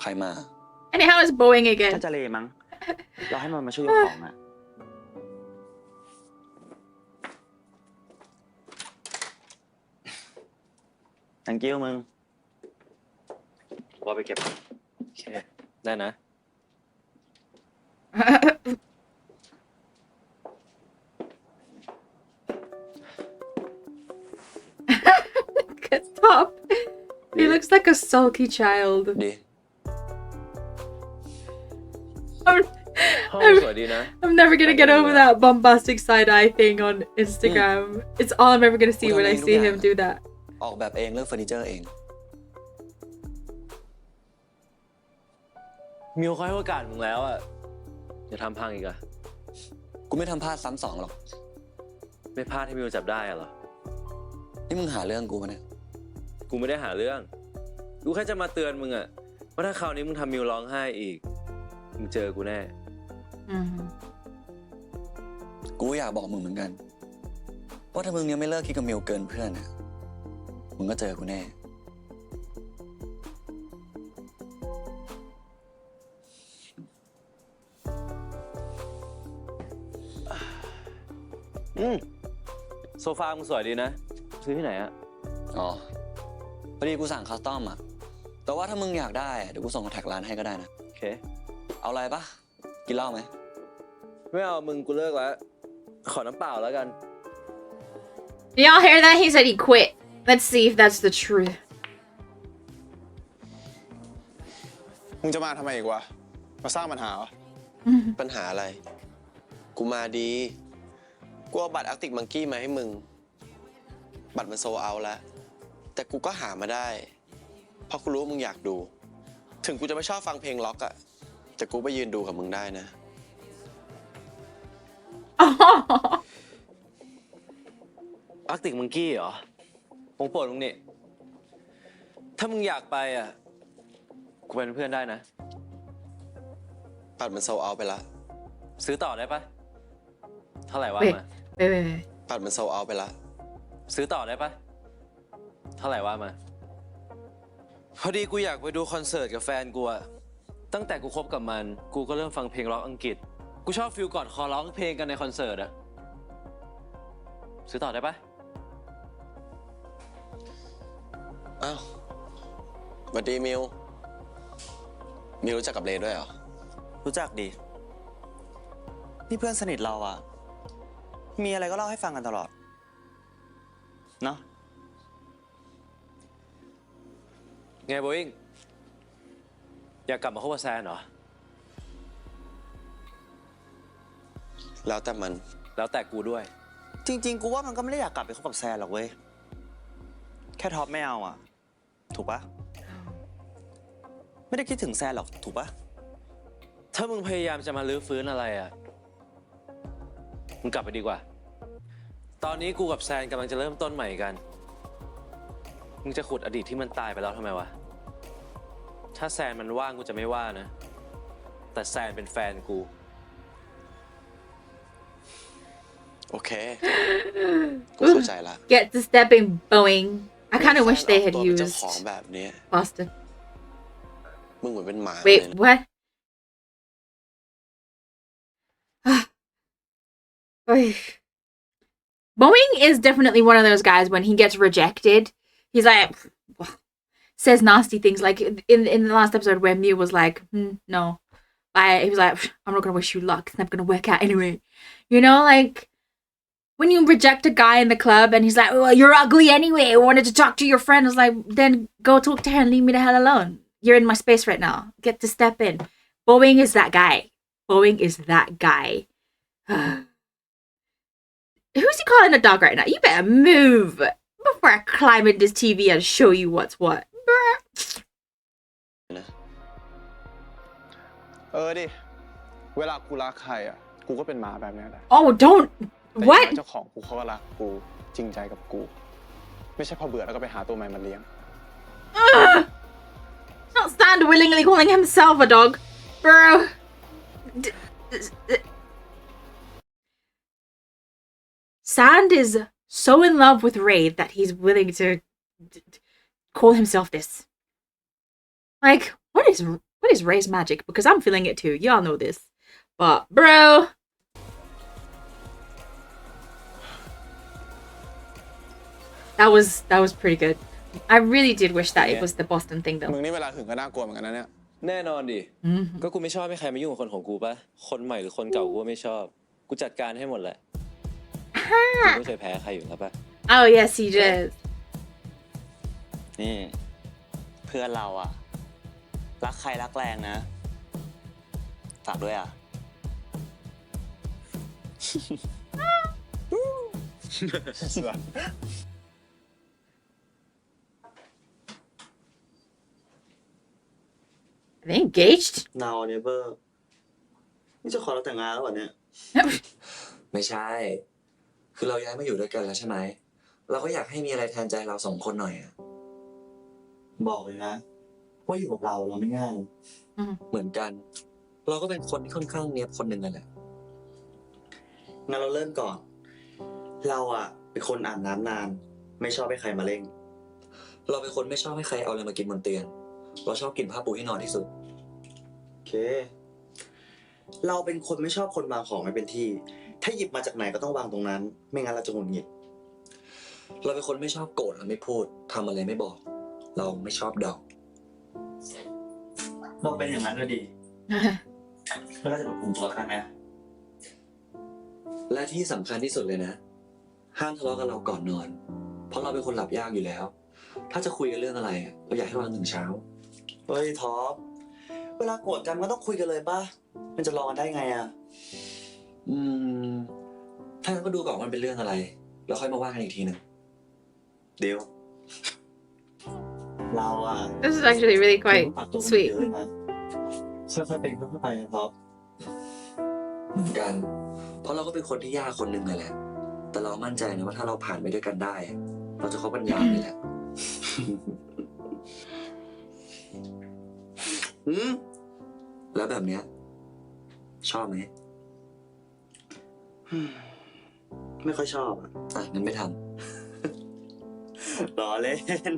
ใครมา
And how is Boeing
น่า
again?
จะเลมั้ง เราให้มันมาช่วยยกของอ่ะ thank you มึงว่าไปเก็บ
โอเค ได้นะ
Good top. He looks like a sulky child.
ดี
ห้องสวยดีนะ
I'm never gonna get over that bombastic side eye thing on Instagram. It's all I'm ever gonna see when I see him do that.
ออกแบบเองเลือกเฟอร์นิเจอร์เอง
มิวเขาให้โอกาสมึงแล้วอะอย่าทำพังอีกอะ
กูไม่ทำพลาดซ้ำสองหรอก
ไม่พลาดให้มิวจับได้อะเหรอ
นี่มึงหาเรื่องกูปะเนี่ย
กูไม่ได้หาเรื่อง กูแค่จะมาเตือนมึงอะว่าถ้าคราวนี้มึงทำมิวร้องไห้อีก มึงเจอกูแน่
กูอยากบอกมึงเหมือนกันว่าถ้ามึงยังไม่เลิกคิดกับมิวเกินเพื่อนน่ะมึงก็เจอกูแน่
โซฟามึงสวยดีนะ ซื้อที่ไหนอะ
อ๋อพอดีกูสั่งคัสตอมอ่ะ แต่ว่าถ้ามึงอยากได้เดี๋ยวกูส่งคอนแทคร้านให้ก็ได้นะ
โอเค
เอาอะไรปะกินเหล้าไหม
ไม่เอามึงกูเลิกแล้ว ขอน้ำเปล่าแล้วกัน
Y'all hear that? He said he quit. Let's see if that's the truth.
มึงจะมาทำไมอีกวะ มาสร้างปัญหาวะ
ปัญหาอะไร กูมาดี กูเอาบัตรอาร์ติกมังกี้มาให้มึง บัตรมันโซเอาแล้ว แต่กูก็หามาได้ เพราะกูรู้ว่ามึงอยากดู ถึงกูจะไม่ชอบฟังเพลงล็อกอะแต่กูไปยืนดูกับมึงได้นะ
อาร์กติกมังกี้เหรอของโปรดมึงนี่ ถ้ามึงอยากไปอ่ะ กูเป็นเพื่อนได้นะ
ปัดมันโซเอาไปละ
ซื้อต่อได้ปะเท่าไหร่ว่า
Wait,
มา
wait.
ปัดมันโซเอาไปละ
ซื้อต่อได้ปะเท่าไหร่ว่ามา พอดีกูอยากไปดูคอนเสิร์ตกับแฟนกูอะตั้งแต่กูคบกับมัน กูก็เริ่มฟังเพลงร็อกอังกฤษ กูชอบฟิลกอดคอร้องเพลงกันในคอนเสิร์ตอะซื้อต่อได้ปะ
อ้าวสวัสดีมิวรู้จักกับเลด้วยเหรอ
รู้จักดี นี่เพื่อนสนิทเราอะมีอะไรก็เล่าให้ฟังกันตลอด เนาะ
ไงโบอิงอยากกลับมาคบกับแซนเหรอ
แล้วแต่มัน
แล้วแต่กูด้วย
จริงๆ กูว่ามันก็ไม่ได้อยากกลับไปคบกับแซนหรอกเว้ย แค่ท็อปไม่เอาอะถูกปะ ไม่ได้คิดถึงแซนหรอกถูกปะ
ถ้ามึงพยายามจะมาลื้อฟื้นอะไรอะมึงกลับไปดีกว่า ตอนนี้กูกับแซนกำลังจะเริ่มต้นใหม่กัน มึงจะขุดอดีตที่มันตายไปแล้วทำไมวะ ถ้าแซนมันว่างกูจะไม่ว่านะ แต่แซนเป็นแฟนกู
โอเค กูเข้าใจละ
Get the stepping Boeing. I kind of wish they had
ตัวเป็นเจ้า
used
ของแบบนี้
Boston.
มึงเหมือนเป็นหมา
Wait,
เลยนะ
what? Boeing is definitely one of those guys when he gets rejected, he's like, says nasty things. Like in the last episode where Mew was like, no. He was like, I'm not going to wish you luck. It's never going to work out anyway. You know, like, when you reject a guy in the club and he's like, well, you're ugly anyway. I wanted to talk to your friend. It's like, then go talk to her and leave me the hell alone. You're in my space right now. Get to step in. Boeing is that guy. Boeing is that guy. Who's he calling a dog right now? You better move before I climb in this TV and show you what's what.
ดิ เวลากูรักใครอ่ะ กูก็เป็นหมาแบบนี้แหละ
Oh, don't.
แต่
What?
เจ้าของกูเขาก็รักกูจริงใจกับกู ไม่ใช่พอเบื่อแล้วก็ไปหาตัวใหม่มาเลี้ยง
It's not Sand willingly calling himself a dog. Bro. Sand is so in love with Ray that he's willing to call himself this. Like, what is Ray's magic? Because I'm feeling it too. Y'all know this. But, bro. That was pretty good. I really did wish that it was the Boston thing
มึ
though.
งนี่เวลาถึงก็น่ากลัวเหมือนกันนะเนี่ย
แน่นอนดิ ก็กูไม่ชอบให้ใครมายุ่งกับคนของกูปะคนใหม่หรือคนเก่ากูก็ไม่ชอบ กูจัดการให้หมดแหละกูไม่เคยแพ้ใครอยู่แล้วปะ
Oh yes, he did.
นี่ เพื่อนเราอะรักใครรักแรงนะ ฝากด้วยอะ
Are they engaged?
Now never นี่จะขอเราแต่งงานแล้วเหรอเนี่ย
ไม่ใช่ คือเราย้ายมาอยู่ด้วยกันแล้วใช่ไหม เราก็อยากให้มีอะไรแทนใจเราสองคนหน่อยอะ
บอกเลยนะ ว่าอยู่กับเราไม่ง่าย
เหมือนกัน เราก็เป็นคนที่ค่อนข้างเนียบคนหนึ่งนั่นแหละ
งั้นเราเริ่มก่อน เราอะเป็นคนอาบน้ำนาน ไม่ชอบให้ใครมาเร่ง
เราเป็นคนไม่ชอบให้ใครเอาอะไรมากินบนเตียง เราชอบกินผ้าปูที่นอนที่สุด
โอเค เราเป็นคนไม่ชอบคนวางของไม่เป็นที่ ถ้าหยิบมาจากไหนก็ต้องวางตรงนั้น ไม่งั้นเราจะหงุดหงิด
เราเป็นคนไม่ชอบโกรธและไม่พูดทำอะไรไม่บอก เราไม่ชอบดอก
เราเป็นอย่างนั้นก็ดีแล้วก็จะแบบภูมิตัวกันนะ
และที่สำคัญที่สุดเลยนะ ห้ามทะเลาะกับเราก่อนนอน เพราะเราเป็นคนหลับยากอยู่แล้ว ถ้าจะคุยกันเรื่องอะไรอะเราอยากให้วางถึงเช้า
เฮ้ยท็อป เวลาโกรธกันก็ต้องคุยกันเลยป่ะ มันจะรอกันได้ไงอะ
ถ้างั้นก็ดูก่อนว่ามันเป็นเรื่องอะไร แล้วค่อยมาว่ากันอีกทีหนึ่ง
เดี๋ยว เราอะ
This is actually really quite
ปรับตัว
sweet.
เยอะนะค่อยๆเป็นค่อยๆไปนะท็อป
เหมือนกัน เพราะเราก็เป็นคนที่ยากคนหนึ่งเลยแหละ แต่เรามั่นใจนะว่าถ้าเราผ่านไปด้วยกันได้ เราจะคบกันยาวเลยแหละ แล้วแบบเนี้ยชอบไหม
ไม่ค่อยชอบอะ
งั้นไม่ท
ล้อเล่น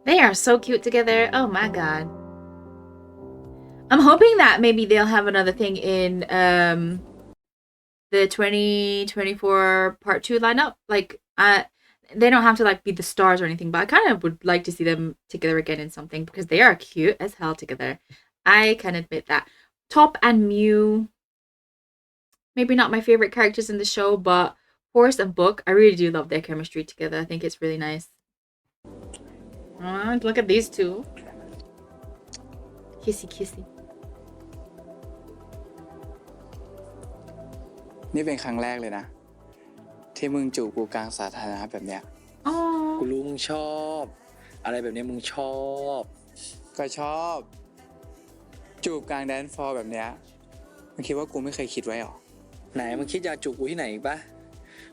They are so cute together. Oh my god. I'm hoping that maybe they'll have another thing in the 2024 part 2 lineup. Like they don't have to like be the stars or anything, but I kind of would like to see them together again in something because they are cute as hell together. I can admit that. Top and Mew, maybe not my favorite characters in the show, but Forest and Book, I really do love their chemistry together. I think it's really nice. Look at these two. Kissy kissy.
นี่เป็นครั้งแรกเลยนะ ที่มึงจูบกูกลางสาธารณะแบบเนี้ย
กูรู้มึงชอบ อะไรแบบนี้มึงชอบ
ก็ชอบ จูบกลางแดนฟอร์แบบเนี้ยมึงคิดว่ากูไม่เคยคิดไว้หรอ
ไหนมึงคิดอยากจูบกูที่ไหนอีกปะ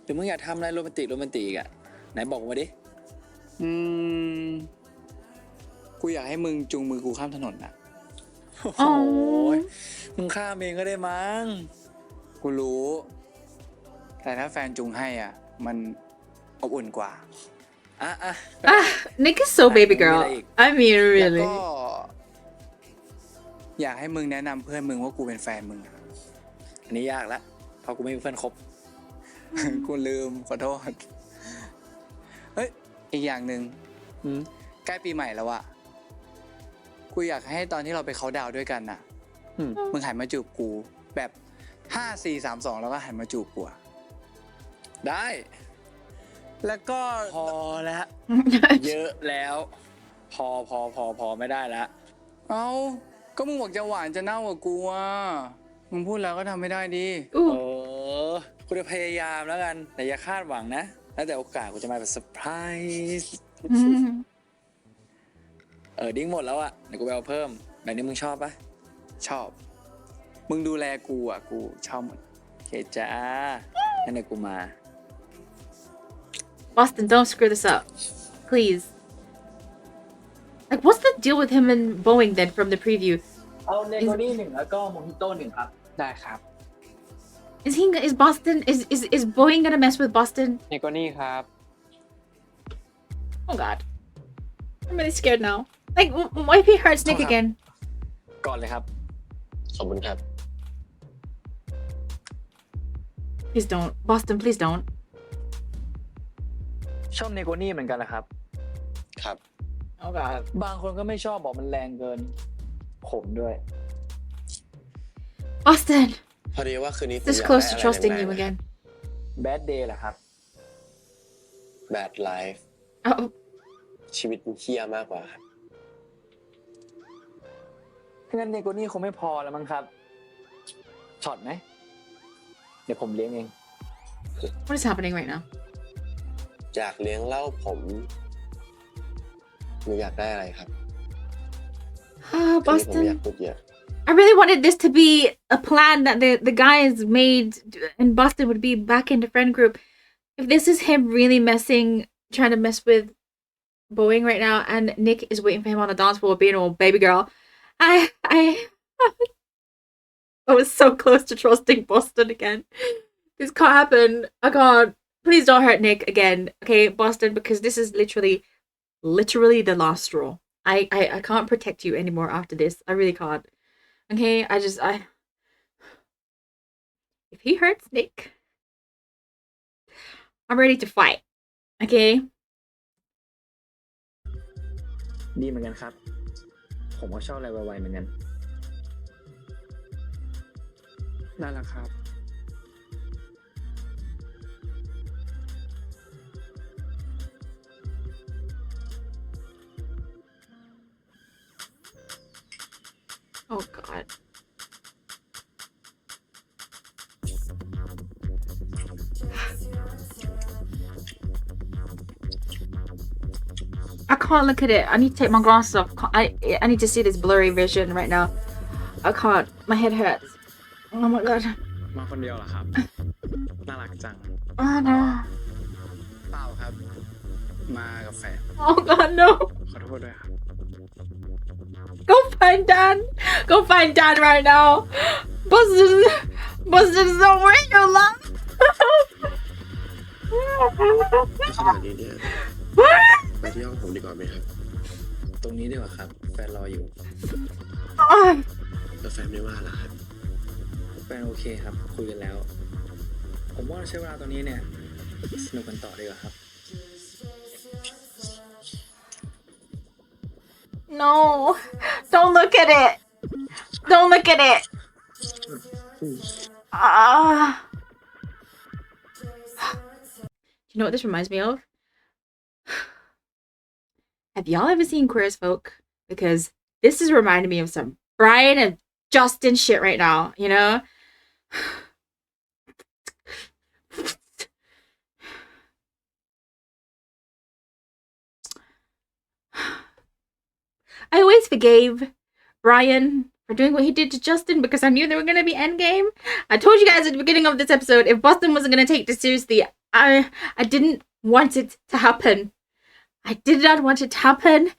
หรือมึงอยากทำอะไรโรแมนติกอีกอะไหนบอกมาดิ
กูอยากให้มึงจูงมือกูข้ามถนนนะ
โอ้ยมึงข้ามเองก็ได้มั้ง
กูรู้ แต่ถ้าแฟนจูงให้อ่ะ มันอบอุ่นกว่า
Nick is so baby girl. I mean
แล้ว
really.
ก็อยากให้มึงแนะนำเพื่อนมึงว่ากูเป็นแฟนมึง
อันนี้ยากละเพราะกูไม่มีเพื่อนคบ
กูลืมขอโทษ เฮ้ย อีกอย่างหนึ่งใกล้ปีใหม่แล้วอะกูอยากให้ตอนที่เราไปเขาน์ดาวน์ด้วยกันน่ะมึงหันมาจูบกูแบบ5 4 3 2แล้วก็หันมาจูบกูอะ
ได้
แล้วก็
พอแล้ว เยอะแล้ว พอไม่ได้แล้ว
เอ้าก็มึงบอกจะหวานจะเน่ากับกูอ่ะมึงพูดแล้วก็ทำไม่ได้ดิ
กูจะพยายามแล้วกัน แต่อย่าคาดหวังนะ แล้วแต่โอกาสกูจะมาแบบเซอร์ไพรส์ดิ้งหมดแล้วอะเดี๋ยวกูไปเอาเพิ่ม แบบนี้มึงชอบปะ
ชอบ มึงดูแลกูอ่ะกูชอบหมด
โอเคจ้างั้นเดี๋ยวกูมา
Boston, don't screw this up. Please. Like, what's the deal with him and Boeing then from the preview?
เอาเนโกนี่1แล้วก็โมฮิโต้1ครับ
ได้ครับ
Is Boston is Boeing gonna mess with Boston?
เนโกนี่ครับ
Oh god. I'm really scared now. Like, what if he hurts Nick again?
ก่อนเลยครับ
ขอบคุณครับ
Please don't. Boston, please don't.
ชอบเนโกนี่เหมือนกันนะครับ
ครับ
เอากะบางคนก็ไม่ชอบบอกมันแรงเกิน ขมด้วย
Boston,
พอดีว่าคืนนี้ผม
this
อยาก
close
ได้
to
อะไร
trusting
แรง
you
ๆ
again.
Bad Day เหรอครับ
Bad life
Oh,
ชีวิตมันเหี้ยมากกว่าครับ
งั้นเนโกนี่คงไม่พอแล้วมั้งครับ ช็อตไหม เดี๋ยวผมเลี้ยงเอง
what is happening right now?
อยากเลี้ยงเหล้าผมหนูอยากได้อะไรครับ
Oh,
คืนนี้ผมอยาก
Boston.
พูดเยอะ
I really wanted this to be a plan that the guys made and Boston would be back in the friend group. If this is him really trying to mess with Boeing right now, and Nick is waiting for him on the dance floor being all baby girl, I was so close to trusting Boston again. This can't happen. I can't. Please don't hurt Nick again, okay, Boston, because this is literally the last straw. I can't protect you anymore after this. I really can't. Okay, if he hurts Nick, I'm ready to fight. Okay?
ดีเหมือนกันครับ ผมก็ชอบอะไรไวๆเหมือนกัน
นั่นแหละครับ
Oh god. I can't look at it. I need to take my glasses off. I need to see this blurry vision right now. I can't. My head hurts. Oh my god.
มาคนเดียวเหรอครับ น่ารักจัง
Oh no.
เปล่าครับ มากับแฟน
Oh god, no.
ขอโทษด้วยครับ
Go find Dan. Go find Dan right now. Busted is over your love.
ขนาดนี้เนี่ยไปที่ห้องผมดีกว่าไหมครับ
ตรงนี้ดีกว่าครับ แฟนรออยู่
แต่แฟนไม่ว่าล่ะครับ
แฟนโอเคครับ คุยกันแล้ว ผมว่าใช้เวลาตรงนี้เนี่ย สนุกกันต่อดีกว่าครับ
No. Don't look at it. Don't look at it. You know what this reminds me of? Have y'all ever seen Queer as Folk? Because this is reminding me of some Brian and Justin shit right now, you know? I always forgave Brian for doing what he did to Justin because I knew they were going to be endgame. I told you guys at the beginning of this episode, if Boston wasn't going to take this seriously, I didn't want it to happen. I did not want it to happen.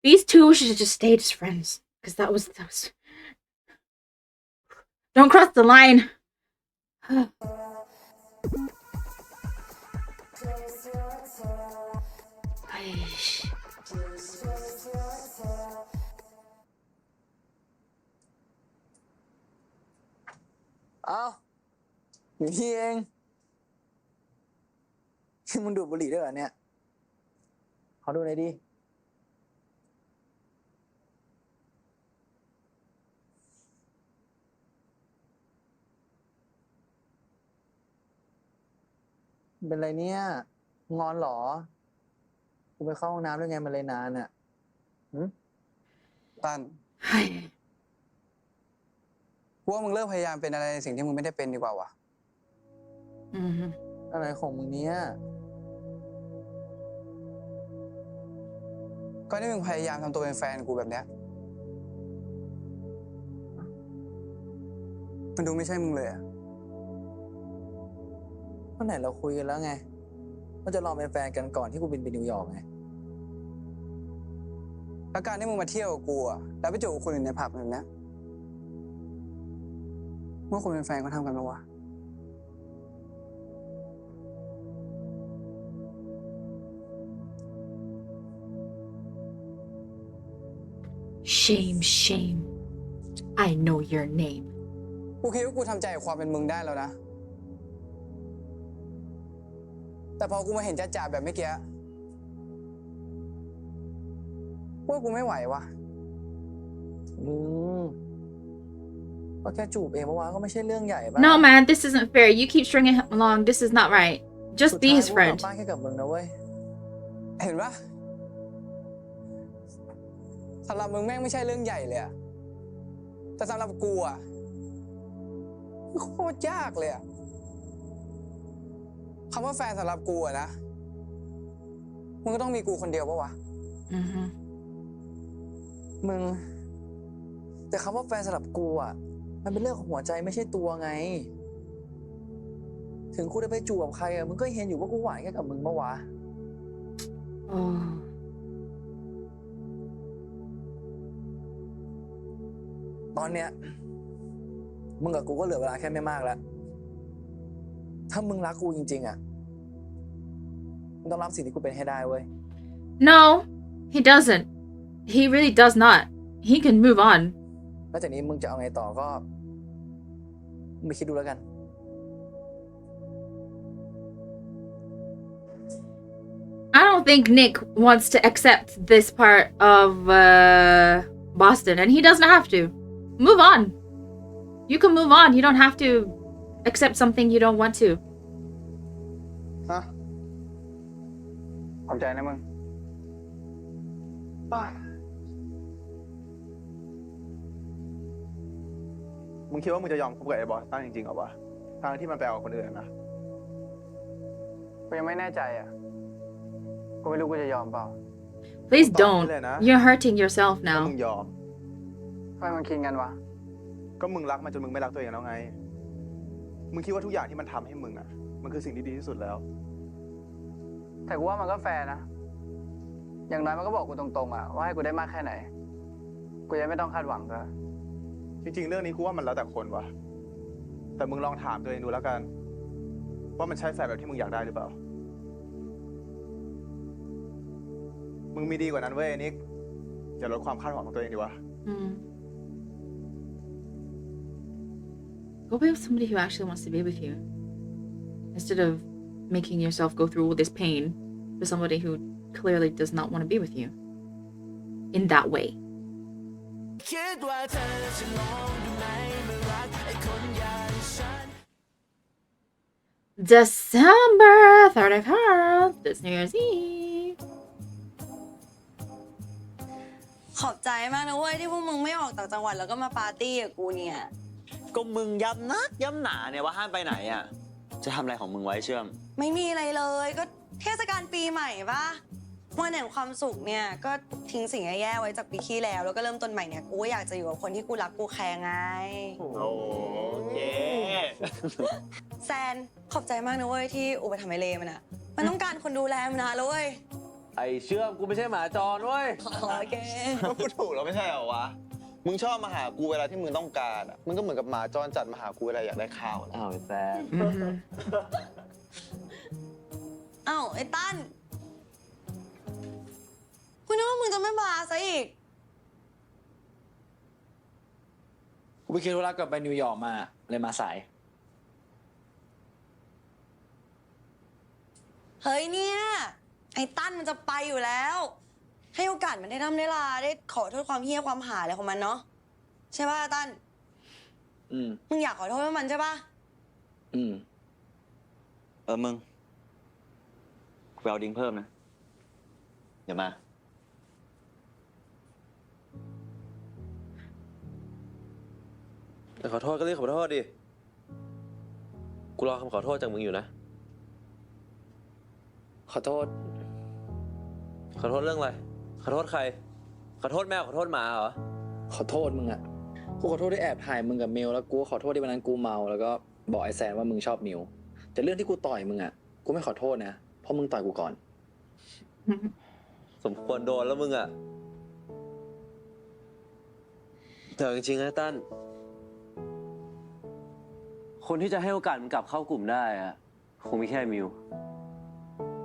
These two should have just stayed as friends because that was... Don't cross the line. Aish.
เอาอยู่ที่เองมึงดูดบุหรี่ด้วยเหรอเนี่ย ขอดูหน่อยดิ เป็นไรเนี่ย งอนเหรอ กูไปเข้าห้องน้ำด้วยไงมันเลยนานอ่ะตันกูว่ามึงเลิกพยายามเป็นอะไรในสิ่งที่มึงไม่ได้เป็นดีกว่าวะอะไรของมึงเนี่ยก็ที่มึงพยายามทำตัวเป็นแฟนกูแบบเนี้ยมันดูไม่ใช่มึงเลยอะเมื่อไหร่เราคุยกันแล้วไงว่าจะลองเป็นแฟนกันก่อนที่กูบินไปนิวยอร์กไงแล้วการที่มึงมาเที่ยวกับกูอะแล้วไปเจอกับคนอื่นในผับแบบนี้เมื่อคนเป็นแฟนเขาทำกันปะวะ
Shame, shame. I know your name.
กูคิดว่ากูทำใจกับความเป็นมึงได้แล้วนะ แต่พอกูมาเห็นจ่าๆแบบเมื่อกี้ว่ากูไม่ไหววะมึงก็แค่จูบเองปะวะก็ไม่ใช่เรื่องใหญ่ป่ะ
No, man, this isn't fair. You keep stringing him along. This is not right. Just be his
สุดท้ายกู
friend.
กลับบ้านแค่กับมึงนะเว้ย เห็นปะสำหรับมึงแม่งไม่ใช่เรื่องใหญ่เลยอะแต่สำหรับกูอะโคตรยากเลยอะคำว่าแฟนสำหรับกูอะนะมึงก็ต้องมีกูคนเดียวปะวะมึงแต่คำว่าแฟนสำหรับกูอะมันเป็นเรื่องของหัวใจไม่ใช่ตัวไงถึงกูจะไปจูบกับใครอะมึงก็เห็นอยู่ว่ากูหวานแค่กับมึงปะวะตอนเนี้ยมึงกับกูก็เหลือเวลาแค่ไม่มากแล้วถ้ามึงรักกูจริงๆอะมึงต้องรับสิ่งที่กูเป็นให้ได้เว้ย
No, he doesn't. He really does not. He can move on.
แล้วจากนี้มึงจะเอาไงต่อก็ไม่คิดดูแล้วกัน
I don't think Nick wants to accept this part of Boston, and he doesn't have to. Move on. You can move on. You don't have to accept something you don't want to.
ฮะขอบใจนะมึง
มึงคิดว่ามึงจะยอมคบกับไอ้บอสตั้งจริงๆเหรอวะทางที่มันไปเอาคนอื่นนะ
กูยังไม่แน่ใจอ่ะ กูไม่รู้กูจะยอมเปล่า
Please
ตอบ
don't.
เลยนะ
You're hurting yourself
ถ้า
now.
มึงยอม
ทำไมมันคิดกันวะ
ก็มึงรักมันจนมึงไม่รักตัวเองแล้วไง มึงคิดว่าทุกอย่างที่มันทำให้มึงอ่ะ มันคือสิ่งที่ดีที่สุดแล้ว
แต่กูว่ามันก็แฟร์นะ อย่างน้อยมันก็บอกกูตรงๆอ่ะว่าให้กูได้มากแค่ไหน กูยังไม่ต้องคาดหวังก็
จริงๆ เรื่องนี้กูว่ามันแล้วแต่คนว่ะ แต่มึงลองถามตัวเองดูแล้วกัน ว่ามันใช่แฟนแบบที่มึงอยากได้หรือเปล่า มึงมีดีกว่านั้นเว้ยนิก อย่าลดความคาดหวังของตัวเองดีวะ
Go be with somebody who actually wants to be with you. Instead of making yourself go through all this pain for somebody who clearly does not want to be with you. In that way. December 31st. This New Year's Eve.
ขอบใจมากนะเว้ยที่พวกมึงไม่ออกต่างจังหวัดแล้วก็มาปาร์ตี้กับกูเนี่ย
ก็มึงย้ำนักย้ำหนาเนี่ยว่าห้ามไปไหนอ่ะ จะทำอะไรของมึงไว้เชื่อม
ไม่มีอะไรเลยก็เทศกาลปีใหม่ปะวันแห่งความสุขเนี่ยก็ทิ้งสิ่งแย่ๆไว้จากปีที่แล้วแล้วก็เริ่มต้นใหม่เนี่ยกูก็อยากจะอยู่กับคนที่กูรักกูแคร์ไง
โอเค
แซนขอบใจมากนะเว้ยที่อุปถัมภ์ไอเลมันอะมันต้องการคนดูแลมันนะแล้วเว้ย
ไอเชื่อมกูไม่ใช่หมาจรเว้ย
โอเค
ก็พูดถูกแล้วไม่ใช่เหรอวะ มึงชอบมาหากูเวลาที่มึงต้องการอ่ะ มึงก็เหมือนกับหมาจรจัดมาหากูเวลาอยากได้ข้าวนะ
อ้าวไอ้แซน
อ้าวไอ้ตั้นกูนึกว่ามึงจะไม่มาซะอีก
กูไปคิดธุระกลับไปนิวยอร์กมาเลยมาสาย
เฮ้ยเนี่ยไอ้ตั้นมันจะไปอยู่แล้ว ให้โอกาสมันได้ทำได้ลาได้ขอโทษความเฮี้ยความหาอะไรของมันเนาะใช่ป่ะตั้นมึงอยากขอโทษมันใช่ป่ะ
มึงกูไปเอาดิ้งเพิ่มนะ เดี๋ยวมา
แต่ขอโทษก็เรียกขอโทษดิ กูรอคำขอโทษจากมึงอยู่นะ
ขอโทษ
ขอโทษเรื่องอะไร ขอโทษใคร ขอโทษแมวขอโทษหมาเหรอ
ขอโทษมึงอะกูขอโทษที่แอบถ่ายมึงกับมิวแล้วกูขอโทษที่วันนั้นกูเมาแล้วก็บอกไอ้แซนว่ามึงชอบมิวแต่เรื่องที่กูต่อยมึงอะกูไม่ขอโทษนะเพราะมึงต่อยกูก่อน
สมควรโดนแล้วมึงอ่ะแต่จริงๆนะตั้น คนที่จะให้โอกาสมันกลับเข้ากลุ่มได้อะคงมีแค่มิว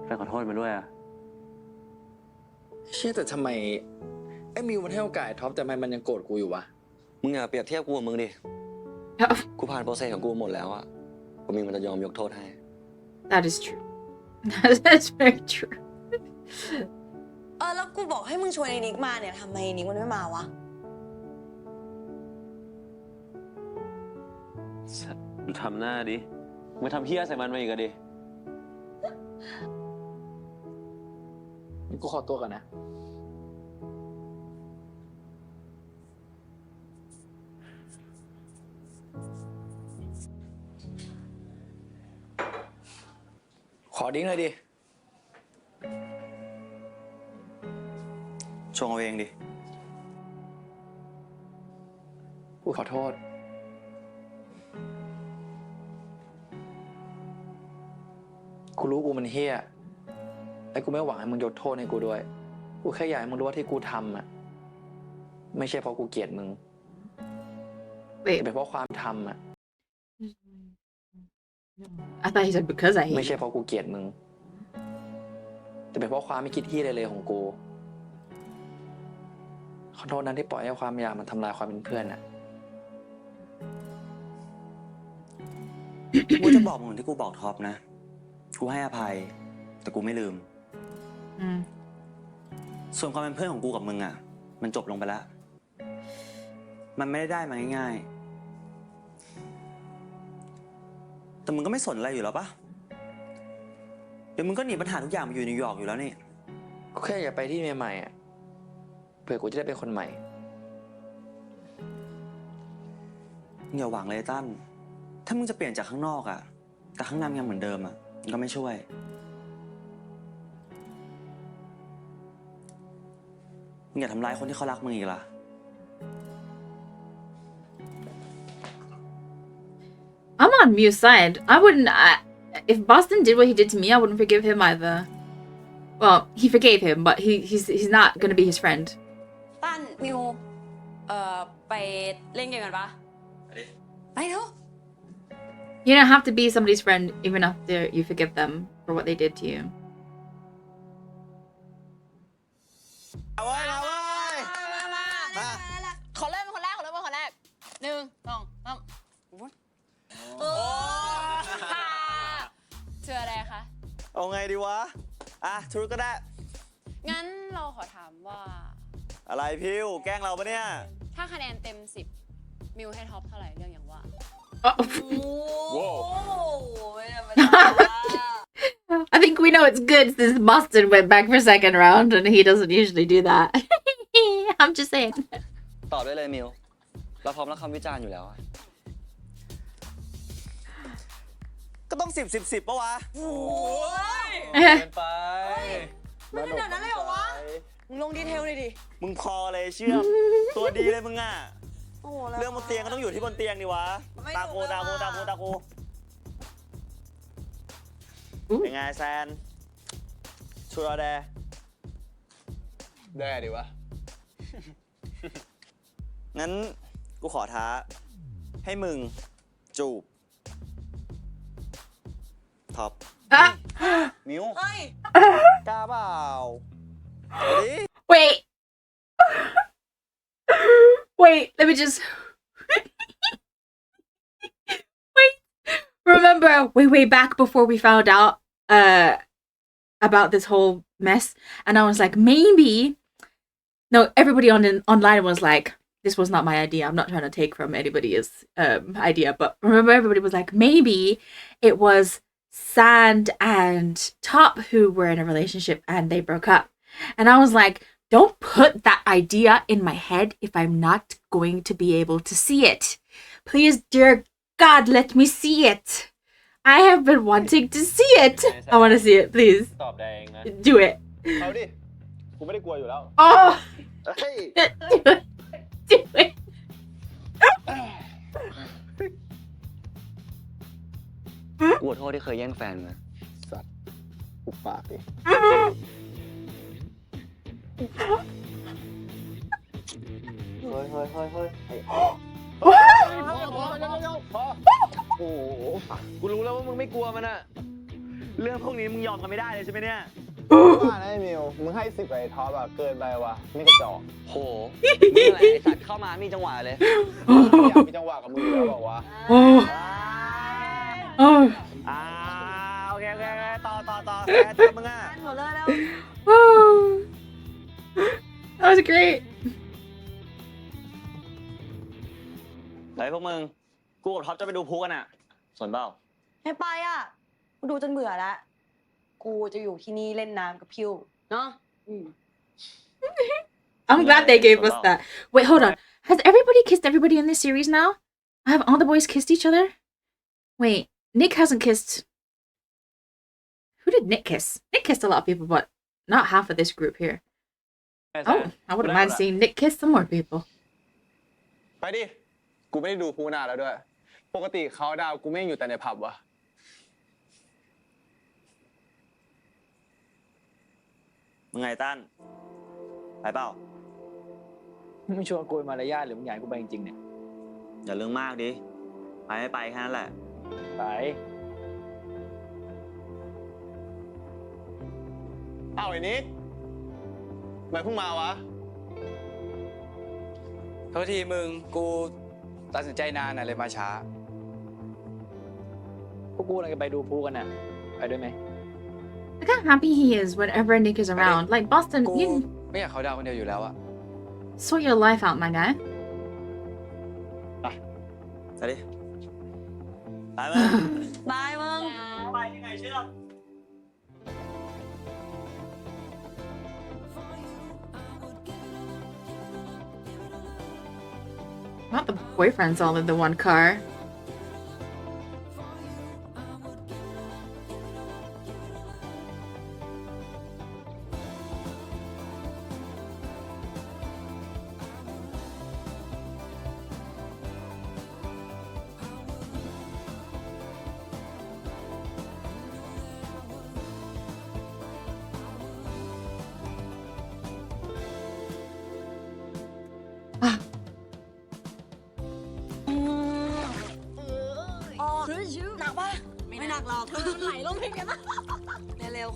ไปขอโทษมันด้วยอ่ะ
เชื่อแต่ทำไมไอ้มิวมันให้โอกาสท็อปแต่ทำไมมันยังโกรธกูอยู่วะ
มึงอย่าเปรียบเทียบกูกับมึงดิ กูผ่านโปรเซสของกูหมดแล้วอะกูมีมันจะยอมยกโทษให้
That is true. That is very true.
แล้วกูบอกให้มึงชวนไอ้นิกมาเนี่ยทำไมไอ้นิกมันไม่มาวะ
มึงทำหน้าดิมึงทำเฮี้ยใส่มันมาอีกอะดิ
กูขอตัวก่อนนะ ขอดิ้งเลยดิ
ชงเอาเองดิ
กูขอโทษ กูรู้กูมันเฮี้ยและกูไม่หวังให้มึงยกโทษให้กูด้วย กูแค่อยากให้มึงรู้ว่าที่กูทำอะไม่ใช่เพราะกูเกลียดมึง
Wait,
แต่เป็นเพราะความทำอะ
I thought he said because I
ไม่
hate
ใช่
you.
เพราะกูเกลียดมึง แต่เป็นเพราะความไม่คิดที่เลยของกู ขอโทษนั้นที่ปล่อยให้ความอยากมันทำลายความเป็นเพื่อนอะ
กูจะบอกมึงเหมือนที่กูบอกท็อปนะ กูให้อภัย แต่กูไม่ลืม
Mm.
ส่วนความเป็นเพื่อนของกูกับมึงอะมันจบลงไปแล้ว มันไม่ได้มาง่ายๆ แต่มึงก็ไม่สนอะไรอยู่แล้วปะเดี๋ยวมึงก็หนีปัญหาทุกอย่างมาอยู่นิวยอร์กอยู่แล้วนี่
กูแค่อยากไปที่ใหม่ๆอะเผื่อกูจะได้เป็นคนใหม่
มึงอย่าหวังเลยตั้นถ้ามึงจะเปลี่ยนจากข้างนอกอะแต่ข้างในยังเหมือนเดิมอะมันก็ไม่ช่วย มึงอย่าทำร้ายคนที่เขารักมึงอีกล่ะ
I'm on Mew's side. I wouldn't. If Boston did what he did to me, I wouldn't forgive him either. Well, he forgave him, but he's not gonna be his friend.
ตั้นมิวไปเล่นเกมกันปะไปเถอะ
You don't have to be somebody's friend even after you forgive them for what they did to you.
เอาไว้เอาไว้
ขอเริ่มเป็นคนแรก1 2 3โอ้เชื่ออะไรคะ
เอาไงดีวะ ทุรก็ได้
งั้นเราขอถามว่า
อะไรพิวแกล้งเราปะเนี่ย
ถ้าคะแนนเต็ม10มิวให้ท็อปเท่าไหร่เรื่องอย่างว่า
I think we know it's good since Boston went back for second round and he doesn't usually do that. I'm just saying.
ตอบได้เลยมิว เราพร้อมรับคำวิจารณ์อยู่แล้ว ก็ต้อง10 ปะวะ
เกินไป
ไม่ขนาดนั้นเลยเหรอวะ มึงลงดีเทลเลยดิ
มึงพอเลยเชื่อม ตัวดีเลยมึงอ่ะ
โอ้โหแล้ว
เรื่องบนเตียงก็ต้องอยู่ที่บนเตียงดิวะ
ไม่
ตาโก
ถูกแล้ว
ตาโก
อะ
ตาโกเป็นไงแซนชูรอแด
ได้ดิวะ
งั้นกูขอท้า ให้มึงจูบท็อป มิว
เฮ้ย
กล้าเปล่าเอาดิ
Wait. Wait, let me just. Wait. Remember, way back before we found out about this whole mess, and I was like, maybe. No, everybody online was like, this was not my idea. I'm not trying to take from anybody's idea, but remember, everybody was like, maybe it was Sand and Top who were in a relationship and they broke up. And I was like, don't put that idea in my head if I'm not going to be able to see it. Please, dear God, let me see it. I have been wanting to see it. I want to see it, please.
ตอบได้เองนะ
Do it.
เอาดิ กูไม่ได้กลัวอยู่แล้ว
Oh!
เฮ้ย
Do it. Do it.
กูขอโทษที่เคยแย่งแฟนมา
สัตว์อุปปากดิ
เฮ้ย
โอ้โห กูรู้แล้วว่ามึงไม่กลัวมันอะ
เรื่องพวกนี้มึงยอมกันไม่ได้เลยใช่ไหมเนี่ย
ว่านะไอ้มิว มึงให้10กับไอ้ท็อปอะเกินไปว่ะไม่กระจอก
โหมึงอะไรไอสัตว์เข้ามามีจังหวะเลย
อยากมีจังหวะกับมึงอยู่แล้วบอกว่า
Oh. Oh.
โอเคต่อแฟนมึงอ่ะ
หมดเลยแล้ว
Oh. That was great.
ไหนพวกมึง กูกับท็อปจะไปดูพูกันอ่ะสนเปล่า
ไม่ไปอ่ะ กูดูจนเบื่อแล้ว กูจะอยู่ที่นี่เล่นน้ำกับพิวเนาะ
I'm glad they gave us that. Wait, hold on. Has everybody kissed everybody in this series now? Have all the boys kissed each other? Wait, Nick hasn't kissed. Who did Nick kiss? Nick kissed a lot of people, but not half of this group here. Oh, I wouldn't mind seeing Nick kiss some more people.
ไปดิ กูไม่ได้ดูพูนานแล้วด้วย ปกติเขาดาวกูไม่อยู่แต่ในผับวะ
มึงไงตั้นไปเปล่า
มึงชวนกูมารยาทหรือมึงอยากให้กูไปจริงๆเนี่ย
อย่าเรื่องมากดิ ไปไม่ไปแค่นั้นแหละ
ไป
เอ้าไอ้นิกทำไมเพิ่งมาวะ
โทษทีมึง กูตัดสินใจนานเลยมาช้า
พวกกูกำลังจะไปดูพูกันน่ะ ไปด้วยไหม
Look how happy he is whenever Nick is around. Like, Boston,
กู
you
ไม่อยากเขาดาวคนเดียวอยู่แล้วอะ
sort your life out, my guy.
ไปดิ ไปมึง
บายมึง
ไปยังไงเชื่อ
Not the boyfriends all in the one car.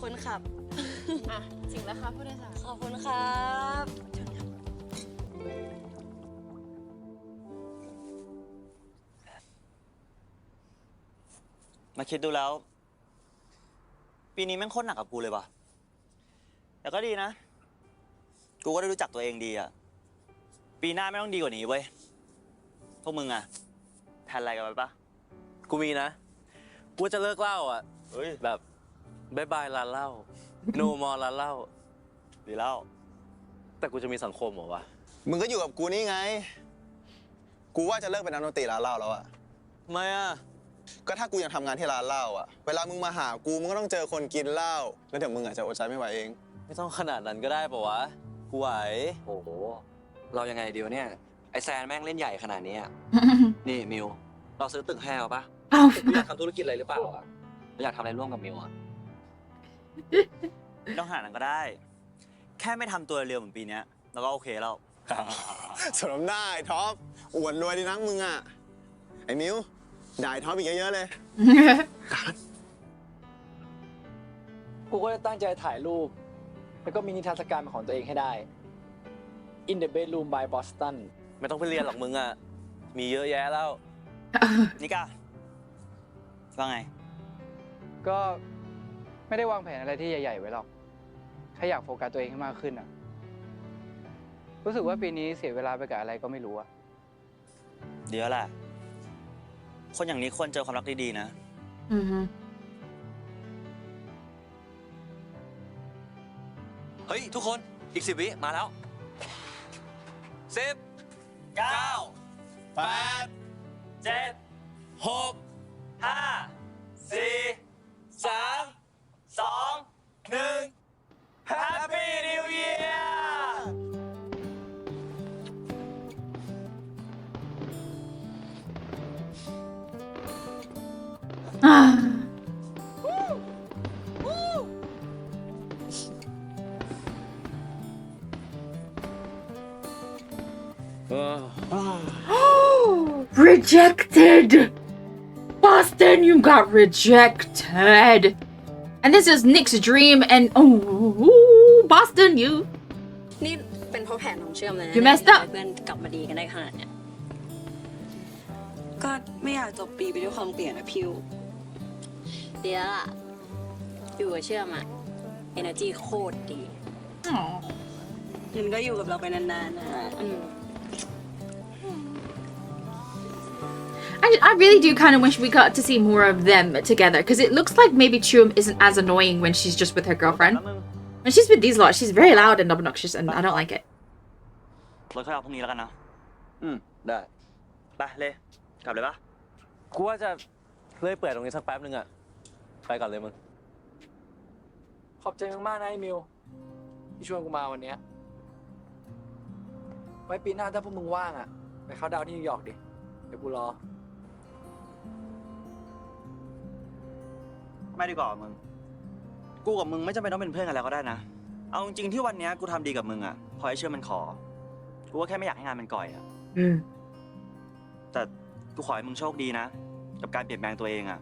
คนขับ
อ่ะจริงแล้วค่ะผู้โดยสาร
ขอบคุณครับ
มาคิดดูแล้ว ปีนี้แม่งโคตรหนักกับกูเลยว่ะ แต่ก็ดีนะ กูก็ได้รู้จักตัวเองดีอะปีหน้าไม่ต้องดีกว่านี้เว้ย พวกมึงอะแทนอะไรกันไปปะ
กูมีนะ กูจะเลิกเหล้าอ่ะ
เฮ้ย
แบบบายบายร้านเหล้า no more ร้านเหล้า
ดีแล้ว
แต่กูจะมีสังคมเหรอวะ
มึงก็อยู่กับกูนี่ไง กูว่าจะเลิกเป็นนักดนตรีร้านเหล้าแล้วอะ
ทำไมอะ
ก็ถ้ากูยังทำงานที่ร้านเหล้าอะเวลามึงมาหากูมึงก็ต้องเจอคนกินเหล้าแล้วเดี๋ยวมึงอาจจะอดใจไม่ไหวเอง
ไม่ต้องขนาดนั้นก็ได้ปะวะ กูไหว
โอ้โห เรายังไงดีวะเนี่ย ไอแซนแม่งเล่นใหญ่ขนาดนี้อะ นี่มิว เราซื้อตึกให้เอาปะ
อ้าว
เราอยากทำธุรกิจอะไรหรือเปล่าอะเราอยากทำอะไรร่วมกับมิวอะ
ไม่ต้องขนาดนั้นก็ได้ แค่ไม่ทำตัวเร็วเหมือนปีเนี้ยแล้วก็โอเคแล้ว
สมหน้าไอ้ท็อปอวดรวยดีนักมึงอะไอ้มิวด่าไอ้ท็อปอีกเยอะๆเลย
กูก็จะตั้งใจถ่ายรูป แล้วก็มีนิทรรศการเป็นของตัวเองให้ได้ In the bedroom by Boston
ไม่ต้องไปเรียนหรอกมึงอ่ะ มีเยอะแยะแล้ว
นิกาว่าไง
ก็ไม่ได้วางแผนอะไรที่ใหญ่ๆไว้หรอก แค่อยากโฟกัสตัวเองให้มากขึ้นอะรู้สึกว่าปีนี้เสียเวลาไปกับอะไรก็ไม่รู้อะ
เดี๋ยวแหละ คนอย่างนี้ควรเจอความรักดีๆนะ
อือฮึ
เฮ้ย ทุกคน อีก10 วิมาแล้ว 10 9 8 7 6 5 4 3 2 1 Happy New Year
Rejected! Boston, you got rejected! And this is Nick's dream, and oh, Boston, you
นี่เป็นเพราะแผนของเชื่อมเลยนะ
You messed up
เพื่อนกลับมาดีกันได้ขนาดเนี้ยก็ไม่อยากจบปีไปด้วยความเกลียดนะพิวเดี๋ยวล่ะอยู่กับเชื่อมอะ energy โคตรดี
Aw.
มันก็อยู่กับเราไปนานๆนะ
I really do kind of wish we got to see more of them together, because it looks like maybe Chum isn't as annoying when she's just with her girlfriend. When she's with these lot, she's very loud and obnoxious, and I don't like it.
รถค่อยเอาพรุ่งนี้แล้วกันเนาะ
ได้
ไปเลยกลับเลยปะ
กูว่าจะเลื่อยเปื่อยตรงนี้สักแป๊บนึงอ่ะ ไปก่อนเลยมึง
ขอบใจมากๆนะไอ้มิวที่ชวนกูมาวันเนี้ยไว้ปีหน้าถ้าพวกมึงว่างอะไปเข้าดาวน์ที่นิวยอร์กดิ เดี๋ยวกูรอ
ไม่ดีกว่ามึง กูกับมึงไม่จำเป็นต้องเป็นเพื่อนกันแล้วก็ได้นะ เอาจริงๆที่วันเนี้ยกูทำดีกับมึงอะพอให้เชื่อมันขอ กูก็แค่ไม่อยากให้งานมันก่อยอะแต่กูขอให้มึงโชคดีนะ กับการเปลี่ยนแปลงตัวเองอะ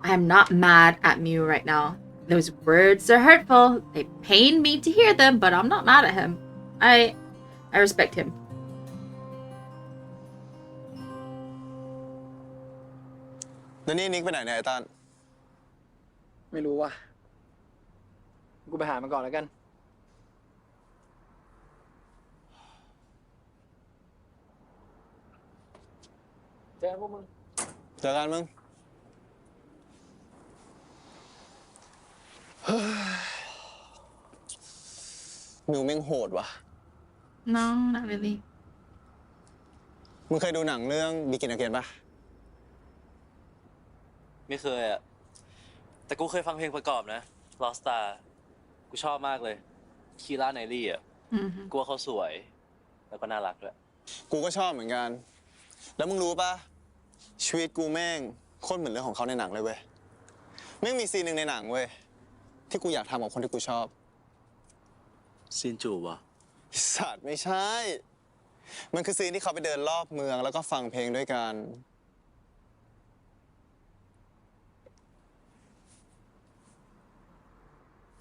I am not mad at Mew right now. Those words are hurtful. They pain me to hear them, but I'm not mad at him. I respect him.
แล้วนี่นิกไปไหนเนี่ยไอ้ตัน
ไม่รู้ว่ะ กูไปหามันก่อนแล้วกัน เจอกันพวกมึง
เจอกันมึง มิวแม่งโหดว่ะ
No, not really.
มึงเคยดูหนังเรื่อง Begin Again ปะ
ไม่เคยอ่ะ แต่กูเคยฟังเพลงประกอบนะ Lost Star กูชอบมากเลย คีร่าไนลี่อ่ะ
Mm-hmm.
กูว่าเขาสวย แล้วก็น่ารักด้วย
กูก็ชอบเหมือนกัน แล้วมึงรู้ปะชีวิตกูแม่งโคตรเหมือนเรื่องของเขาในหนังเลยเว้ย แม่งมีซีนหนึ่งในหนังเว้ย ที่กูอยากทำกับคนที่กูชอบ
ซีนจูบอ่ะ
สัตว์ไม่ใช่ มันคือซีนที่เขาไปเดินรอบเมืองแล้วก็ฟังเพลงด้วยกัน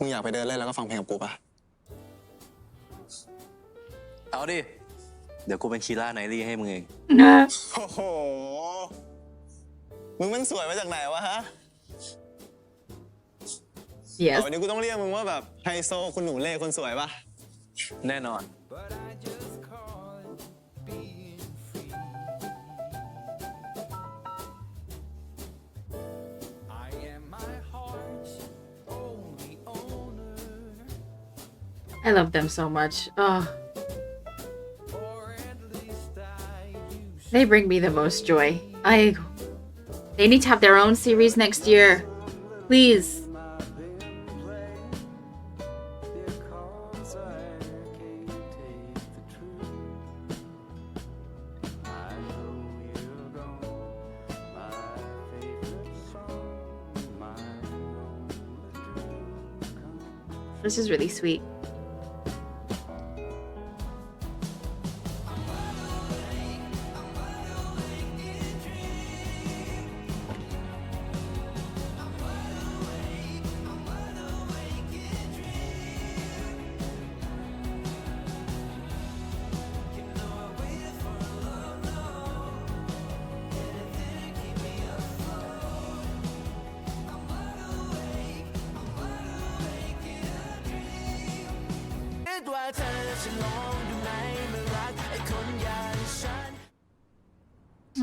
มึงอยากไปเดินเล่นแล้วก็ฟังเพลงกับกูปะ
เอาดิ เดี๋ยวกูเป็นคีร่าไนลี่ให้มึงเอง
โอ้โห มึงมันสวยมาจากไหนวะฮะ
Yes.
วันนี้กูต้องเรียกมึงว่าแบบไฮโซคุณหนูเล่คนสวยปะ
แน่นอน
I love them so much. Oh. They bring me the most joy. They need to have their own series next year. Please. This is really sweet.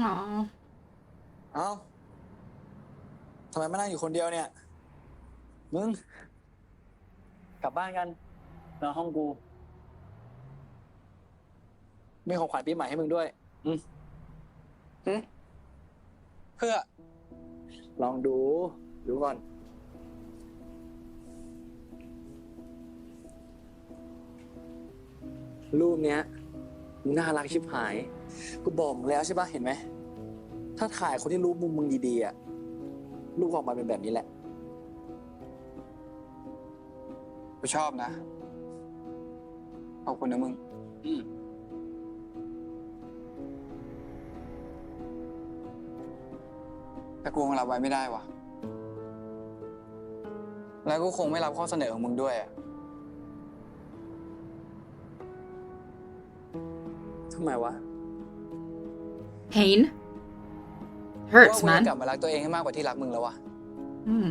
Aww.
เอ้าทำไมมานั่งอยู่คนเดียวเนี่ย มึง กลับบ้านกันนอนห้องกู มีของขวัญปีใหม่ให้มึงด้วย เพื่อ ลองดูก่อน รูปเนี้ยมึงน่ารักชิบหาย กูบอกมึงแล้วใช่ปะเห็นไหม ถ้าถ่ายคนที่รู้มุมมึงดีๆอะรูปออกมาเป็นแบบนี้แหละ กูชอบนะ ขอบคุณนะมึง แต่กูคงรับไว้ไม่ได้วะแล้วกูคงไม่รับข้อเสนอของมึงด้วยอะทำไมวะ
Pain hurts,
ว่ากูจะ
man.
กลับมารักตัวเองให้มากกว่าที่รักมึงแล้ววะ
Mm.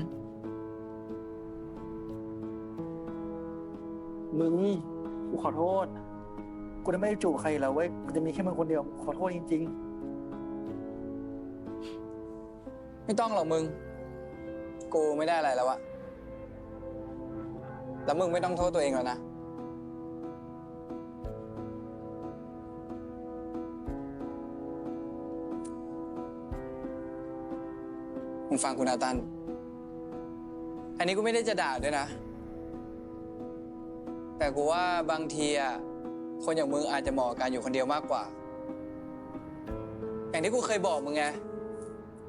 มึง กูขอโทษ กูจะไม่ได้จูบใครอีกแล้วเว้ย กูจะมีแค่มึงคนเดียว ขอโทษจริง
ไม่ต้องหรอกมึง กูไม่ได้อะไรแล้วอะแล้วมึงไม่ต้องโทษตัวเองแล้วนะ มึงฟังกูนะตัน อันนี้กูไม่ได้จะด่าด้วยนะ แต่กูว่าบางทีอะคนอย่างมึงอาจจะเหมาะกับการอยู่คนเดียวมากกว่า อย่างที่กูเคยบอกมึงไง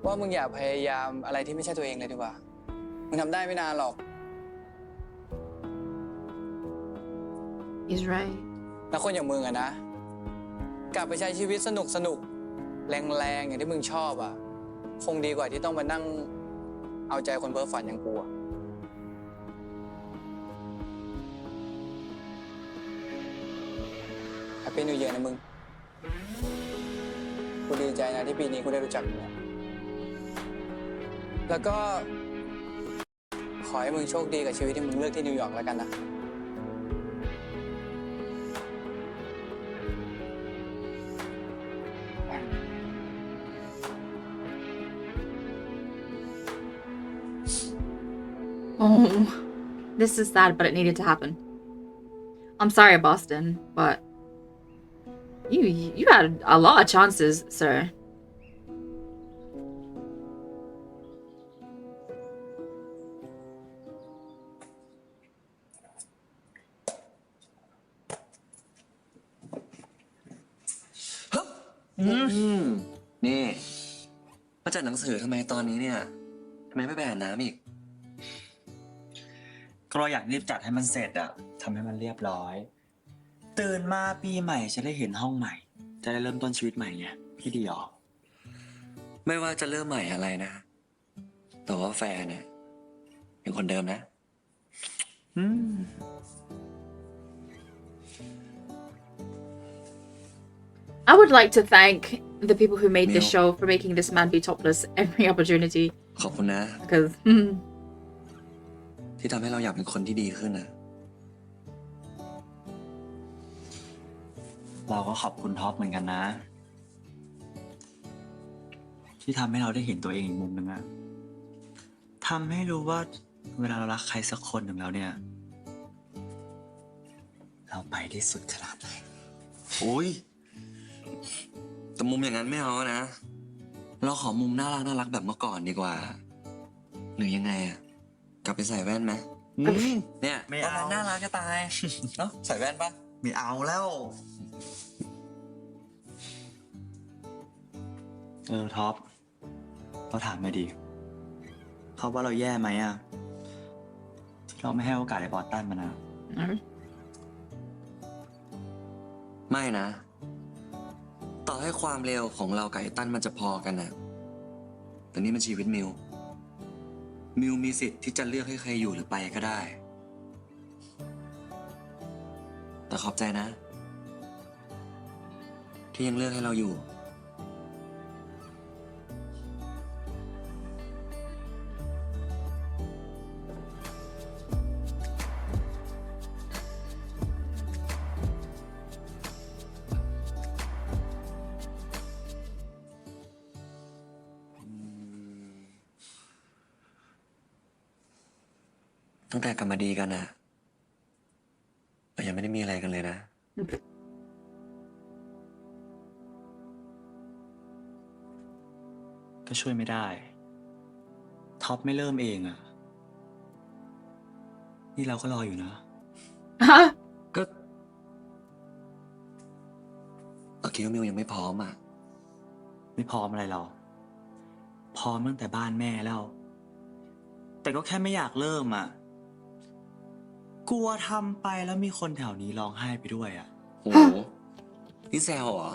ว่ามึงอย่าพยายามอะไรที่ไม่ใช่ตัวเองเลยดีกว่า มึงทำได้ไม่นานหรอก
He's right.
แล้วคนอย่างมึงอะนะ กลับไปใช้ชีวิตสนุกแรงๆอย่างที่มึงชอบอะคงดีกว่าที่ต้องมานั่งเอาใจคนเพ้อฝันอย่างกูอะแฮปปี้นิวเยียร์นะมึง กูดีใจนะที่ปีนี้กูได้รู้จักมึงอะแล้วก็ ขอให้มึงโชคดีกับชีวิตที่มึงเลือกที่นิวยอร์กแล้วกันนะ
Oh, this is sad, but it needed to happen. I'm sorry, Boston, but you had a lot of chances, sir.
Mm. นี่มาจัดหนังสือทำไมตอนนี้เนี่ยทำไมไม่ไปอ่านน้ำอีก
ก็เราอยากรีบจัดให้มันเสร็จอะทำให้มันเรียบร้อย ตื่นมาปีใหม่จะได้เห็นห้องใหม่ จะได้เริ่มต้นชีวิตใหม่ไงพี่ดีหรอ
ไม่ว่าจะเริ่มใหม่อะไรนะ แต่ว่าแฟนเนี่ยเป็นคนเดิมนะ
I would like to thank the people who made this
Meow.
show for making this man be topless every opportunity
ขอบคุณนะ
because
ที่ทำให้เราอยากเป็นคนที่ดีขึ้นนะ
เราก็ขอบคุณท็อปเหมือนกันนะ ที่ทำให้เราได้เห็นตัวเองอีกมุมหนึ่งอะทำให้รู้ว่าเวลาเรารักใครสักคนหนึ่งแล้วเนี่ย เราไปที่สุดขนาดไหน
โอ้ยแต่มุมอย่างนั้นไม่เอานะ เราขอมุมน่ารักแบบเมื่อก่อนดีกว่า หรือยังไงอะกลับไปใส่แว่นไหมเนี่ย
ไม่เอา
น่ารักจะตาย เนาะใส่แว่นปะ
ไม่เอาแล้วท็อปเราถามมาดิเขาว่าเราแย่ไหมอะที่เราไม่ให้โอกาสไอ้บอสตันมันอะ
ไม่นะ ต่อให้ความเร็วของเรากับไอ้ตั้นมันจะพอกันนะแต่นี่มันชีวิตมิวมีสิทธิ์ที่จะเลือกให้ใครอยู่หรือไปก็ได้ แต่ขอบใจนะ ที่ยังเลือกให้เราอยู่ ตั้งแต่กลับมาดีกันนะเรายังไม่ได้มีอะไรกันเลยนะ
ก็ช่วยไม่ได้ท็อปไม่เริ่มเองอะนี่เราก็รออยู่นะ
ก็เราคิดว่ามิวยังไม่พร้อมอ่ะ
ไม่พร้อมอะไรหรอกพร้อมตั้งแต่บ้านแม่แล้ว แต่ก็แค่ไม่อยากเริ่มอ่ะ กลัวทำไปแล้วมีคนแถวนี้ร้องไห้ไปด้วยอ่ะ
โห นี่แซวเหรอ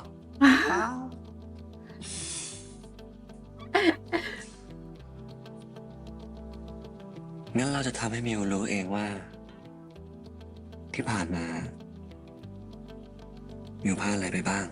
งั้นเราจะทำให้มิวรู้เองว่า ที่ผ่านมา มิวพลาดอะไรไปบ้าง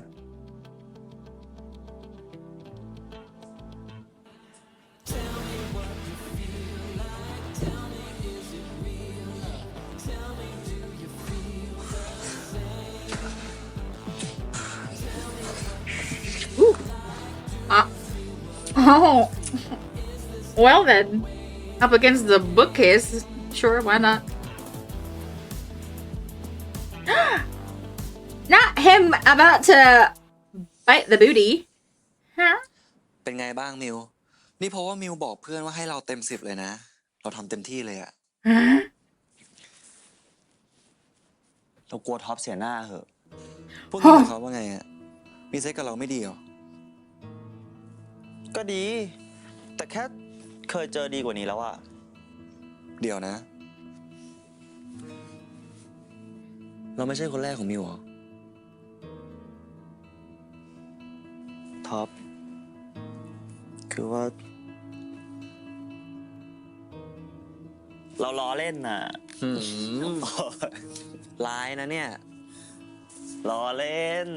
Oh, well then, up against the bookcase, sure, why not? Not him about to bite the booty, huh?
เป็นไงบ้างมิว นี่เพราะว่ามิวบอกเพื่อนว่าให้เราเต็ม10เลยนะ เราทำเต็มที่เลยอะ
เรากลัวท็อปเสียหน้าเหอะ
พวกนี้เขาว่าไงอะมีเซ็กกับเราไม่ดีเหรอ
ก็ดี แต่แค่เคยเจอดีกว่านี้แล้วอะ
เดี๋ยวนะ เราไม่ใช่คนแรกของมิวเหรอ
ท็อปคือว่า เราล้อเล่นน่ะ
ร้ายนะเนี่ย
ล้อเล่น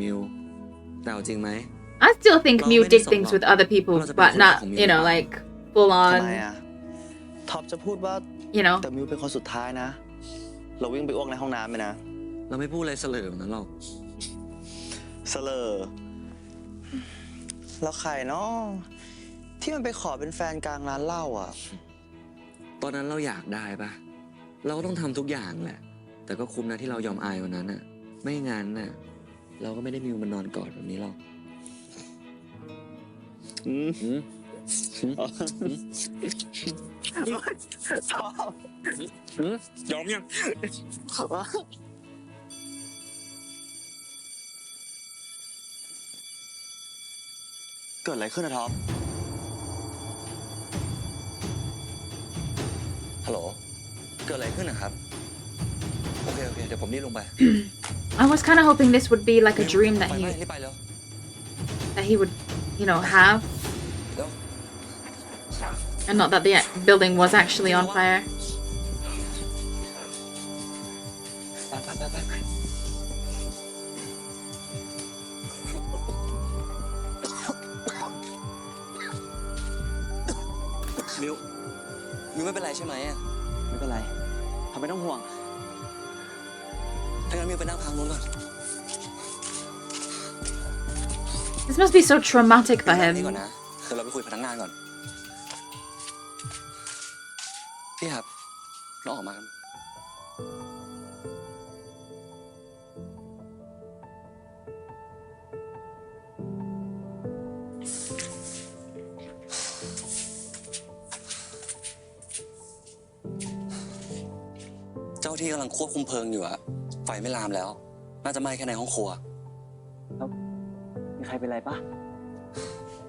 มิวแต่เอาจริงไหม
I still think Mew did things with other people, but not, you know, like full
ทำไม
on,
อะท็อปจะพูดว่า
you know.
แต่มิวเป็นคนสุดท้ายนะ เราวิ่งไปอ้วกในห้องน้ำไปนะ
เราไม่พูดอะไรเสลิมนั้นหรอก
เสลอแล้วใครเนาะที่มันไปขอเป็นแฟนกลางร้านเหล้าอ่ะ
ตอนนั้นเราอยากได้ปะเราก็ต้องทำทุกอย่างแหละ แต่ก็คุ้มนะที่เรายอมอายวันนั้นน่ะ ไม่งั้นน่ะ เราก็ไม่ได้มิวมานอนกอดแบบนี้หรอก
ชอบ
ยอมยัง
เกิดอะไรขึ้นนะท็อป
ฮัลโหล เกิดอะไรขึ้นนะครับ โอเค เดี๋ยวผมรีบลงไป
I was kind of hoping this would be like a dream that
ไป
he
รีบไปแล้ว
that he would, you know, have.
เร็ว
And not that the building was actually on fire.
ไปมิวไม่เป็นไรใช่ไหมอ่ะ
ไม่เป็นไรทำไม่ต้องห่วง
ถ้างั้นมิวไปนั่งพักนู้นก่อน
This must be so traumatic for
นั่งนี่
him.
ก่อนนะเดี๋ยวเราไปคุยพนักงานก่อน พี่ครับเราออกมากันเจ้าที่กำลังควบคุมเพลิงอยู่อะไฟไม่ลามแล้ว น่าจะไหม้แค่ในห้องครัว
มีใครเป็นไรปะ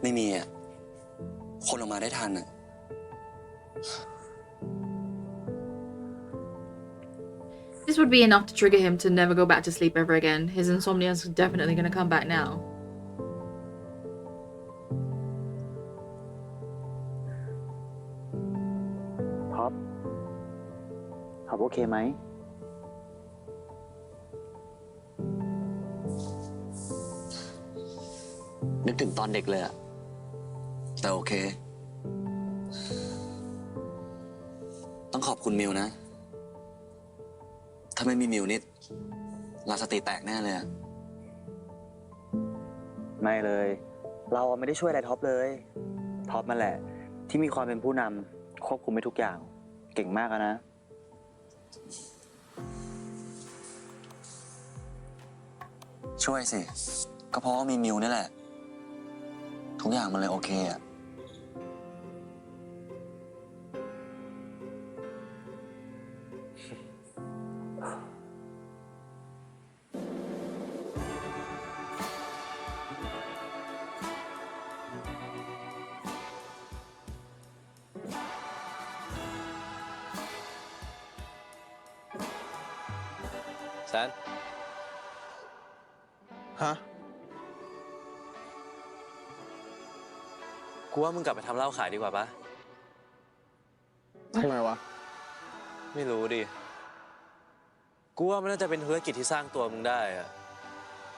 ไม่มีอะคนออกมาได้ทันอะ
This would be enough to trigger him to never go back to sleep ever again. His insomnia is definitely gonna come back now.
ท็อปโอเคไหม
นึกถึงตอนเด็กเลยอะแต่โอเค ต้องขอบคุณมิวนะ ถ้าไม่มีมิวนิดเราสติแตกแน่เลยอะ
ไม่เลย เราไม่ได้ช่วยอะไรท็อปเลย ท็อปมาแหละ ที่มีความเป็นผู้นำควบคุมไปทุกอย่าง เก่งมากนะ
ช่วยสิ ก็เพราะว่ามีมิวนี่แหละ ทุกอย่างมันเลยโอเคอะ
แซน
ฮะ
กูว่ามึงกลับไปทำเหล้าขายดีกว่าปะ
ทำไมวะ
ไม่รู้ดิ กูว่ามันน่าจะเป็นธุรกิจที่สร้างตัวมึงได้อะ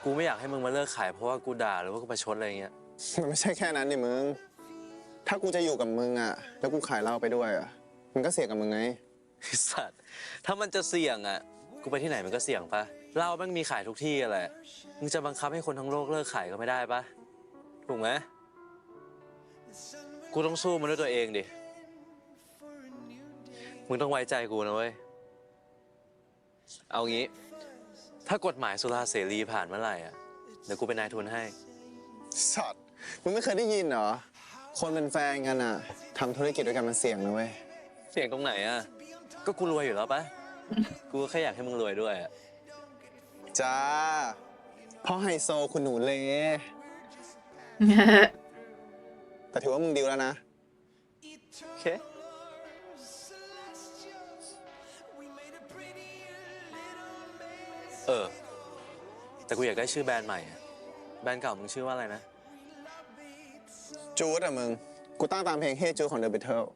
กูไม่อยากให้มึงมาเลิกขายเพราะว่ากูด่าหรือว่ากูประชดอะไรเงี้ย
มันไม่ใช่แค่นั้นดิมึง ถ้ากูจะอยู่กับมึงอ่ะ แล้วกูขายเหล้าไปด้วยอ่ะ มันก็เสี่ยงกับมึงไง
ไอ้สัตว์ถ้ามันจะเสี่ยงอ่ะ กูไปที่ไหนมันก็เสี่ยงปะเหล้าแม่งมีขายทุกที่แหละมึงจะบังคับให้คนทั้งโลกเลิกขายก็ไม่ได้ปะถูกไหมกูต้องสู้มันด้วยตัวเองดิ มึงต้องไว้ใจกูนะเว้ย เอางี้ ถ้ากฎหมายสุราเสรีผ่านเมื่อไหร่อ่ะ เดี๋ยวกูเป็นนายทุนให้
สัตว์ มึงไม่เคยได้ยินเหรอ คนเป็นแฟนกันอ่ะทำธุรกิจด้วยกันมันเสี่ยงนะเว้ย
เสี่ยงตรงไหนอ่ะ ก็กูรวยอยู่แล้วปะ กูก็แค่อยากให้มึงรวยด้วยอ่ะ
จ้าพ่อไฮโซคุณหนูเล แต่ถือว่ามึงดีลแล้วนะ
โอเค แต่กูอยากได้ชื่อแบรนด์ใหม่อะแบรนด์เก่ามึงชื่อว่าอะไรนะ
จูดอะมึง กูตั้งตามเพลง Hey Jude ของ The Beatles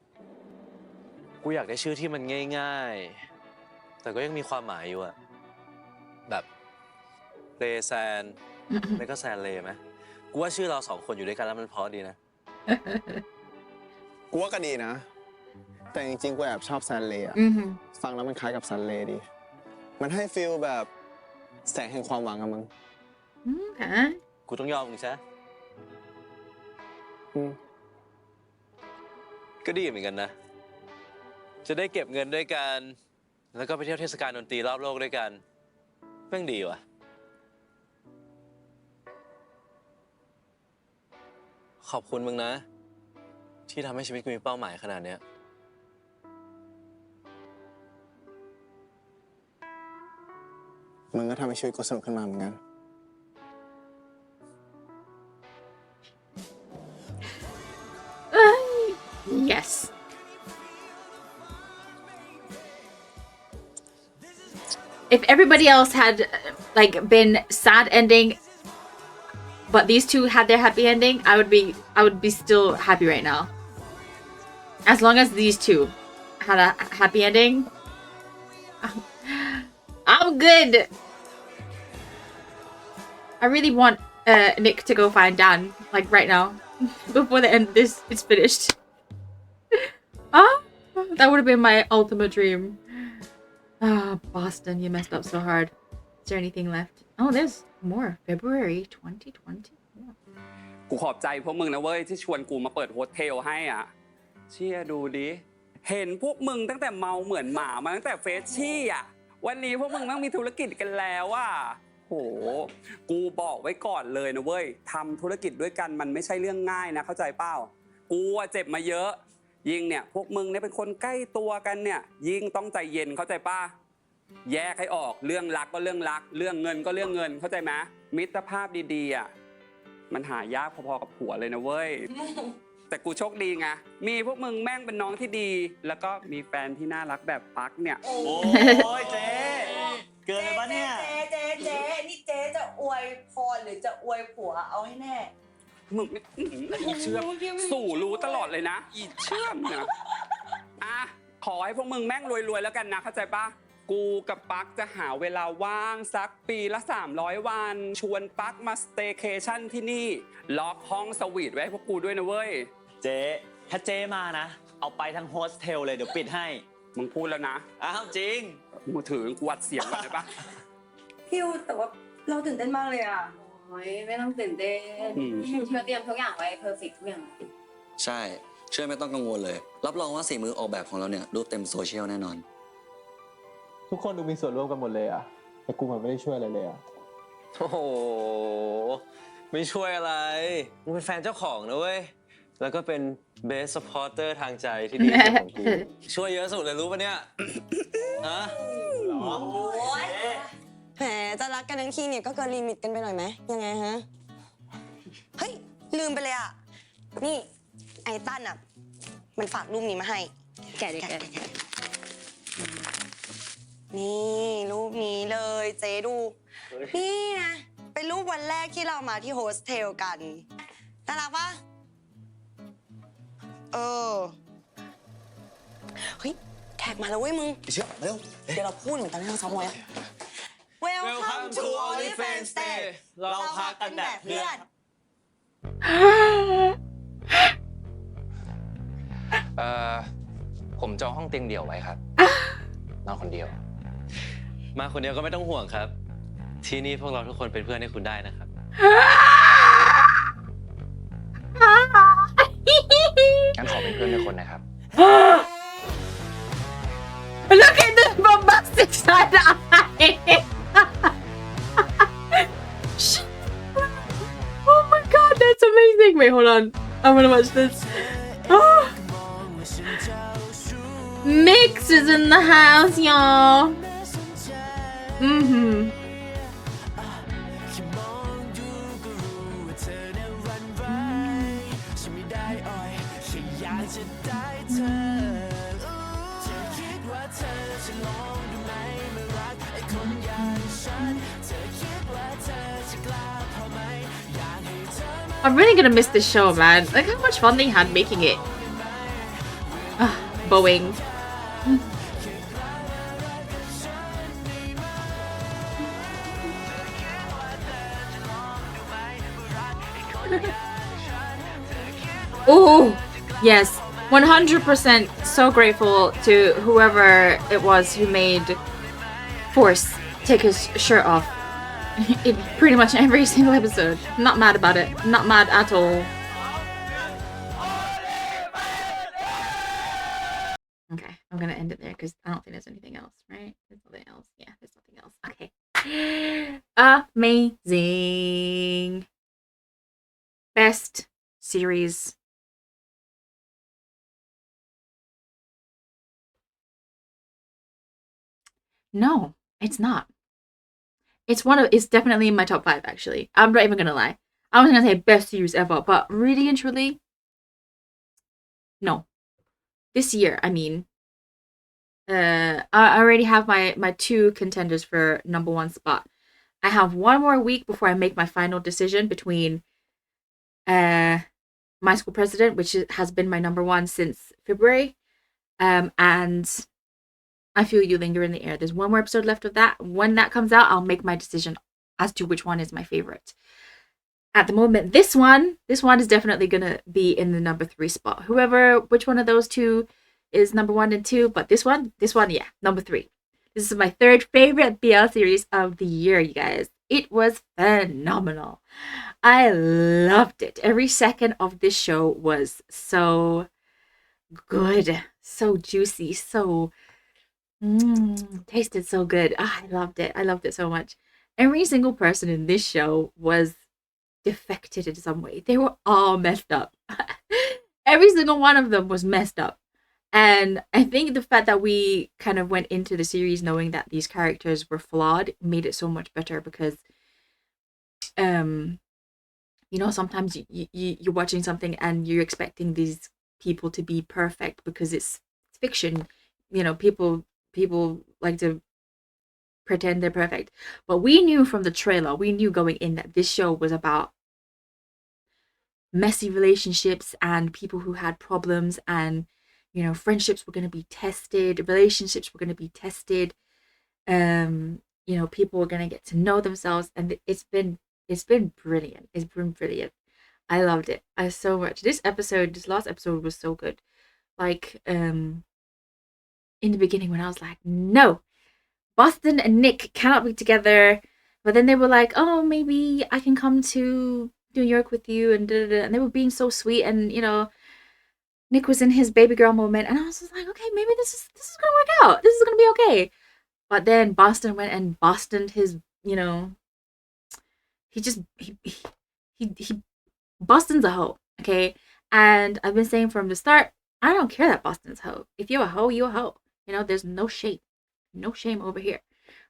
กูอยากได้ชื่อที่มันง่ายๆ แต่ก็ยังมีความหมายอยู่อะแบบเลแซน แล้วก็แซนเลไหมกูว่าชื่อเราสองคนอยู่ด้วยกันแล้วมันเพราะดีนะ
กูว่าก็ดีนะ แต่จริงๆ กูแอบชอบซันเลอะฟังแล้วมันคล้ายกับซันเลดี มันให้ฟีลแบบแสงแห่งความหวังอะมึง
Okay.
กูต้องยอมมึงใช่ ก็ดีเหมือนกันนะ จะได้เก็บเงินด้วยกัน แล้วก็ไปเที่ยวเทศกาลดนตรีรอบโลกด้วยกันแม่งดีว่ะ ขอบคุณมึงนะ ที่ทำให้ชีวิตกูมีเป้าหมายขนาดเนี้ย
มึงก็ทำให้ชีวิตกูสนุกขึ้นมาเหมือนกัน
Yes. If everybody else had like been sad ending, but these two had their happy ending, I would be still happy right now. As long as these two had a happy ending, I'm good. I really want Nick to go find Dan, like right now, before the end of this is finished. That would have been my ultimate dream. Boston, you messed up so hard. Is there anything left? Oh, there's more. February 2020.
กูขอบใจพวกมึงนะเว้ยที่ชวนกูมาเปิดโฮสเทลให้อ่ะเชี่ยดูดิเห็นพวกมึงตั้งแต่เมาเหมือนหมามาตั้งแต่เฟชชี่อ่ะวันนี้พวกมึงต้องมีธุรกิจกันแล้วอ่ะโหกูบอกไว้ก่อนเลยนะเว้ยทำธุรกิจด้วยกันมันไม่ใช่เรื่องง่ายนะเข้าใจเปล่ากูเจ็บมาเยอะยิ่งเนี่ยพวกมึงเนี่ยเป็นคนใกล้ตัวกันเนี่ยยิ่งต้องใจเย็นเข้าใจป่ะแยกให้ออกเรื่องรักก็เรื่องรักเรื่องเงินก็เรื่องเงินเข้าใจไหมมิตรภาพดีๆอ่ะมันหายากพอๆกับผัวเลยนะเว้ยแต่กูโชคดีไงมีพวกมึงแม่งเป็นน้องที่ดีแล้วก็มีแฟนที่น่ารักแบบปักเนี่ย
โอ้ยเจ๊เกินไปปะเนี่ย
เจ๊นี่เจ๊จะอวยพรหรือจะอวยผัวเอาให้แน่
มึงอีเชื่อมสู่รู้ตลอดเลยนะอีเชื่อมนะขอให้พวกมึงแม่งรวยๆแล้วกันนะเข้าใจปะกูกับปักจะหาเวลาว่างสักปีละ300วันชวนปักมาสเตย์เคชั่นที่นี่ล็อกห้องสวีทไว้ให้พวกกูด้วยนะเว้ย
เจ๊ถ้าเจ๊มานะเอาไปทั้งโฮสเทลเลยเดี๋ยวปิดให้
มึงพูดแล้วนะ
จริง
มือถือกูอัดเสียงก่อนได้ปะ
พี่แต่ว่าเราตื่นเต้นมากเลยอ่ะ
โอ้ยไม่ต้องตื่นเต้นเชื่อเตรียมทุกอย่างไว้เพอร์เฟกต์ทุกอย่าง
ใช่เชื่อไม่ต้องกังวลเลยรับรองว่า4 มือออกแบบของเราเนี่ยรูปเต็มโซเชียลแน่นอน
ทุกคนดูมีส่วนร่วมกันหมดเลยอะแต่กูมันไม่ได้ช่วยอะไรเลยอะ
โอ้โหไม่ช่วยอะไรมึงเป็นแฟนเจ้าของนะเว้ยแล้วก็เป็นเบสซัพพอร์เตอร์ทางใจที่ดีของกูช่วยเยอะสุดเลยรู้ปะเนี่ยฮะ
แหมจะรักกันทั้งทีเนี่ยก็เกินลิมิตกันไปหน่อยไหมยังไงฮะเฮ้ยลืมไปเลยอ่ะนี่ไอ้ตั้นอ่ะมันฝากรูปนี้มาให้แกะนี่รูปนี้เลยเจ๊ดูนี่นะเป็นรูปวันแรกที่เรามาที่โฮสเทลกันน่ารักปะเฮ้ยแขกมาแล้วเว้ยมึง
เชื่อเร็ว
เดี๋ยวเราพูดเหมือนตอนที่เราซ้อมไว้อะ Welcome to OnlyFans Day
เราพักกันแบบเพื่อน
ผมจองห้องเตียงเดี่ยวไว้ครับนอนคนเดียวมาคนเดียวก็ไม่ต้องห่วงครับที่นี่พวกเราทุกคนเป็นเพื่อนให้คุณได้นะครับงั้นขอเป็นเพื่อนในคนนะครับ
Look at this bombastic side eye. Oh my god, that's amazing. Wait, hold on. I'm gonna watch this. Mix is in the house, y'all. I'm really gonna miss this show, man. Like how much fun they had making it. Boeing. Oh, yes. 100% so grateful to whoever it was who made Force take his shirt off in pretty much every single episode. Not mad about it. Not mad at all. Okay, I'm gonna end it there because I don't think there's anything else, right? There's nothing else. Yeah, there's nothing else. Okay. Amazing. Best series. No, it's not. It's definitely in my top 5, actually. I'm not even gonna lie. I was gonna say best series ever, but really and truly, no. This year, I mean. I already have my 2 contenders for number 1 spot. I have 1 more week before I make my final decision between My School President, which has been my number one since February. And I Feel You Linger in the Air. There's one more episode left of that. When that comes out, I'll make my decision as to which one is my favorite. At the moment, this one is definitely gonna be in the number 3 spot. Which one of those two is number 1 and 2, but this one, yeah, number 3. This is my 3rd favorite BL series of the year, you guys. It was phenomenal. I loved it. Every second of this show was so good, so juicy, so tasted so good. I loved it. I loved it so much. Every single person in this show was defected in some way. They were all messed up. Every single one of them was messed up. And I think the fact that we kind of went into the series knowing that these characters were flawed made it so much better, because sometimes you're watching something and you're expecting these people to be perfect because it's fiction. People like to pretend they're perfect. But we knew from the trailer, we knew going in that this show was about messy relationships and people who had problems, and friendships were going to be tested, relationships were going to be tested. People were going to get to know themselves, and it's been brilliant. It's been brilliant. I loved it. So much. This last episode was so good. Like, in the beginning when I was like, no, Boston and Nick cannot be together. But then they were like, oh, maybe I can come to New York with you, and and they were being so sweet, and Nick was in his baby girl moment, and I was just like, okay, maybe this is gonna work out. This is gonna be okay. But then Boston went and Bostoned his, he Boston's a hoe, okay? And I've been saying from the start, I don't care that Boston's a hoe. If you're a hoe, you're a hoe. There's no shame over here,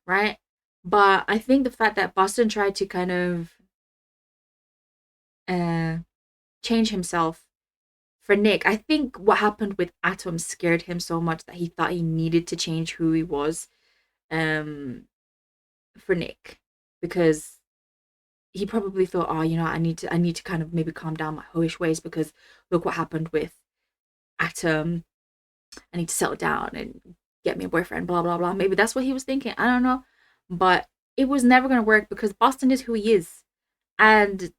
right? But I think the fact that Boston tried to kind of change himself for Nick, I think what happened with Atom scared him so much that he thought he needed to change who he was for Nick, because he probably thought, oh, I need to kind of maybe calm down my hoish ways, because look what happened with Atom. I need to settle down and get me a boyfriend, blah blah blah. Maybe that's what he was thinking. I don't know, but it was never gonna work, because Boston is who he is. And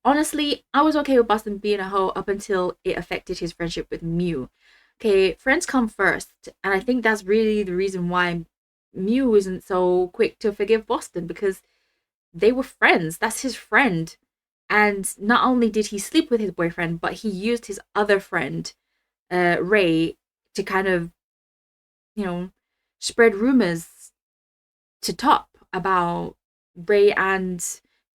honestly, I was okay with Boston being a hoe up until it affected his friendship with Mew. Okay, friends come first, and I think that's really the reason why Mew isn't so quick to forgive Boston, because they were friends. That's his friend. And not only did he sleep with his boyfriend, but he used his other friend, Ray, to kind of, spread rumors to Top about Ray and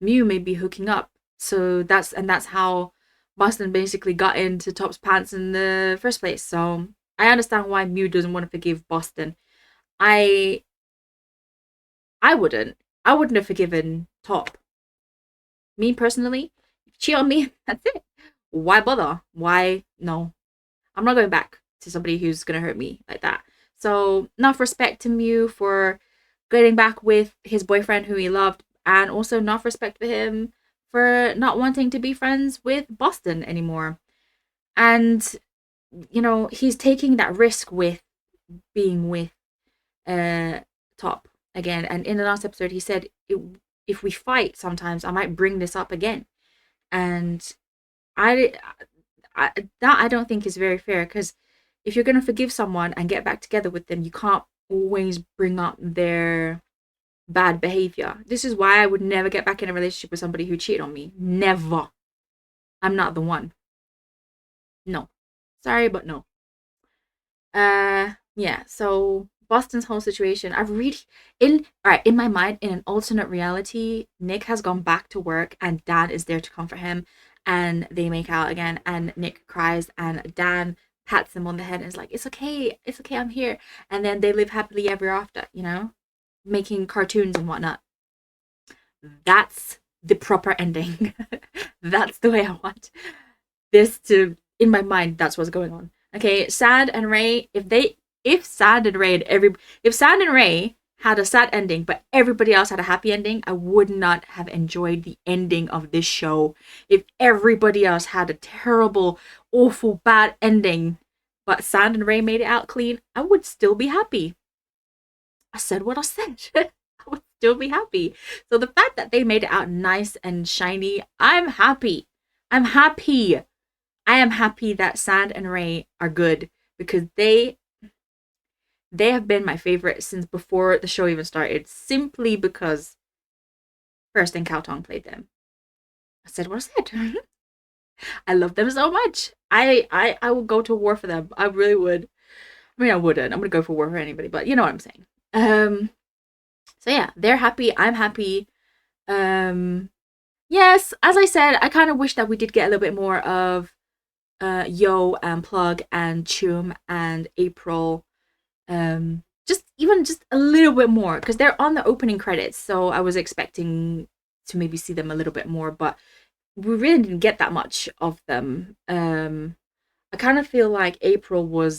Mew maybe hooking up. So that's how Boston basically got into Top's pants in the first place. So I understand why Mew doesn't want to forgive Boston. I wouldn't have forgiven Top. Me personally, cheat on me, that's it. Why bother? Why? No. I'm not going back to somebody who's going to hurt me like that. So enough respect to Mew for getting back with his boyfriend who he loved, and also enough respect for him for not wanting to be friends with Boston anymore. And, he's taking that risk with being with Top again. And in the last episode, he said, if we fight sometimes, I might bring this up again. And I don't think is very fair, because if you're going to forgive someone and get back together with them, you can't always bring up their bad behavior. This is why I would never get back in a relationship with somebody who cheated on me. Never. I'm not the one. No. Sorry, but no. Yeah, so Boston's whole situation, in my mind, in an alternate reality, Nick has gone back to work and Dan is there to comfort him, and they make out again, and Nick cries and Dan pats him on the head and is like, it's okay, I'm here. And then they live happily ever after, making cartoons and whatnot. That's the proper ending. That's the way I want this to, in my mind, that's what's going on. Okay, Sand and Ray, if Sand and Ray had a sad ending, but everybody else had a happy ending, I would not have enjoyed the ending of this show. If everybody else had a terrible, awful, bad ending, but Sand and Ray made it out clean, I would still be happy. I said what I said. I would still be happy. So the fact that they made it out nice and shiny, I'm happy. I'm happy. I am happy that Sand and Ray are good, because they have been my favorite since before the show even started, simply because first in Khaotung played them. I said what I said. I love them so much. I would go to war for them. I really would. I mean, I wouldn't. I'm gonna go for war for anybody, but you know what I'm saying. So yeah, they're happy. I'm happy. Yes, as I said, I kind of wish that we did get a little bit more of Yo and Plug and Chum and April. Just a little bit more, because they're on the opening credits, so I was expecting to maybe see them a little bit more, but we really didn't get that much of them. I kind of feel like April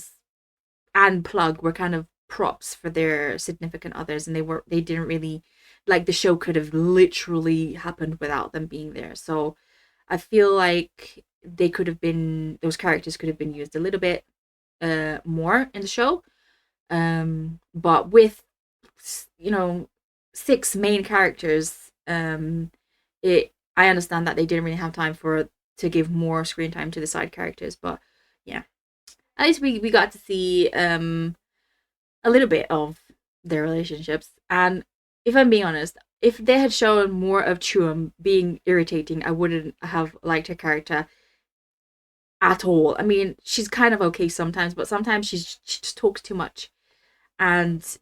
and Plug were kind of props for their significant others, and they didn't really, like, the show could have literally happened without them being there. So I feel like those characters could have been used a little bit more in the show. But with, you know, 6 main characters, I understand that they didn't really have time to give more screen time to the side characters, but yeah, at least we got to see a little bit of their relationships. And if I'm being honest, if they had shown more of Chuam being irritating, I wouldn't have liked her character at all. I mean, she's kind of okay sometimes, but sometimes she just talks too much and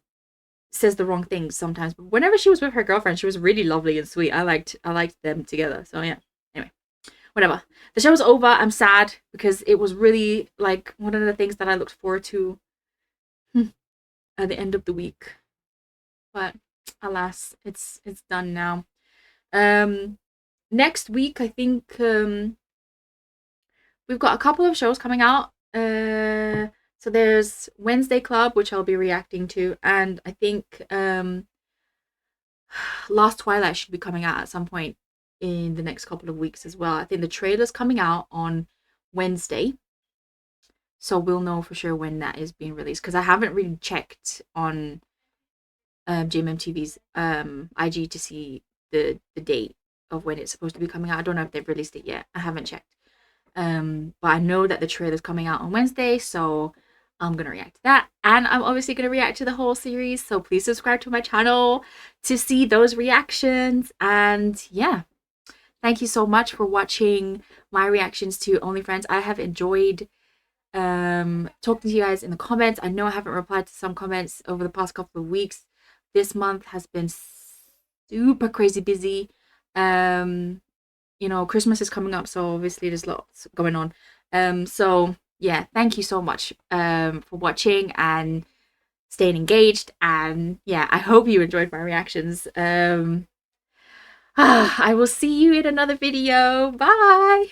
says the wrong things sometimes. But whenever she was with her girlfriend, she was really lovely and sweet. I liked them together. So yeah. Anyway, whatever. The show was over. I'm sad, because it was really like one of the things that I looked forward to at the end of the week. But alas, it's done now. Next week, I think we've got a couple of shows coming out. So there's Wednesday Club, which I'll be reacting to, and I think Last Twilight should be coming out at some point in the next couple of weeks as well. I think the trailer's coming out on Wednesday, so we'll know for sure when that is being released, because I haven't really checked on JMMTV's IG to see the date of when it's supposed to be coming out. I don't know if they've released it yet. I haven't checked. But I know that the trailer's coming out on Wednesday, so I'm gonna react to that, and I'm obviously gonna react to the whole series, so please subscribe to my channel to see those reactions. And yeah, thank you so much for watching my reactions to OnlyFriends. I have enjoyed talking to you guys in the comments. I know I haven't replied to some comments over the past couple of weeks. This month has been super crazy busy. You know, Christmas is coming up, so obviously there's lots going on. So yeah, thank you so much for watching and staying engaged. And yeah, I hope you enjoyed my reactions. I will see you in another video. Bye.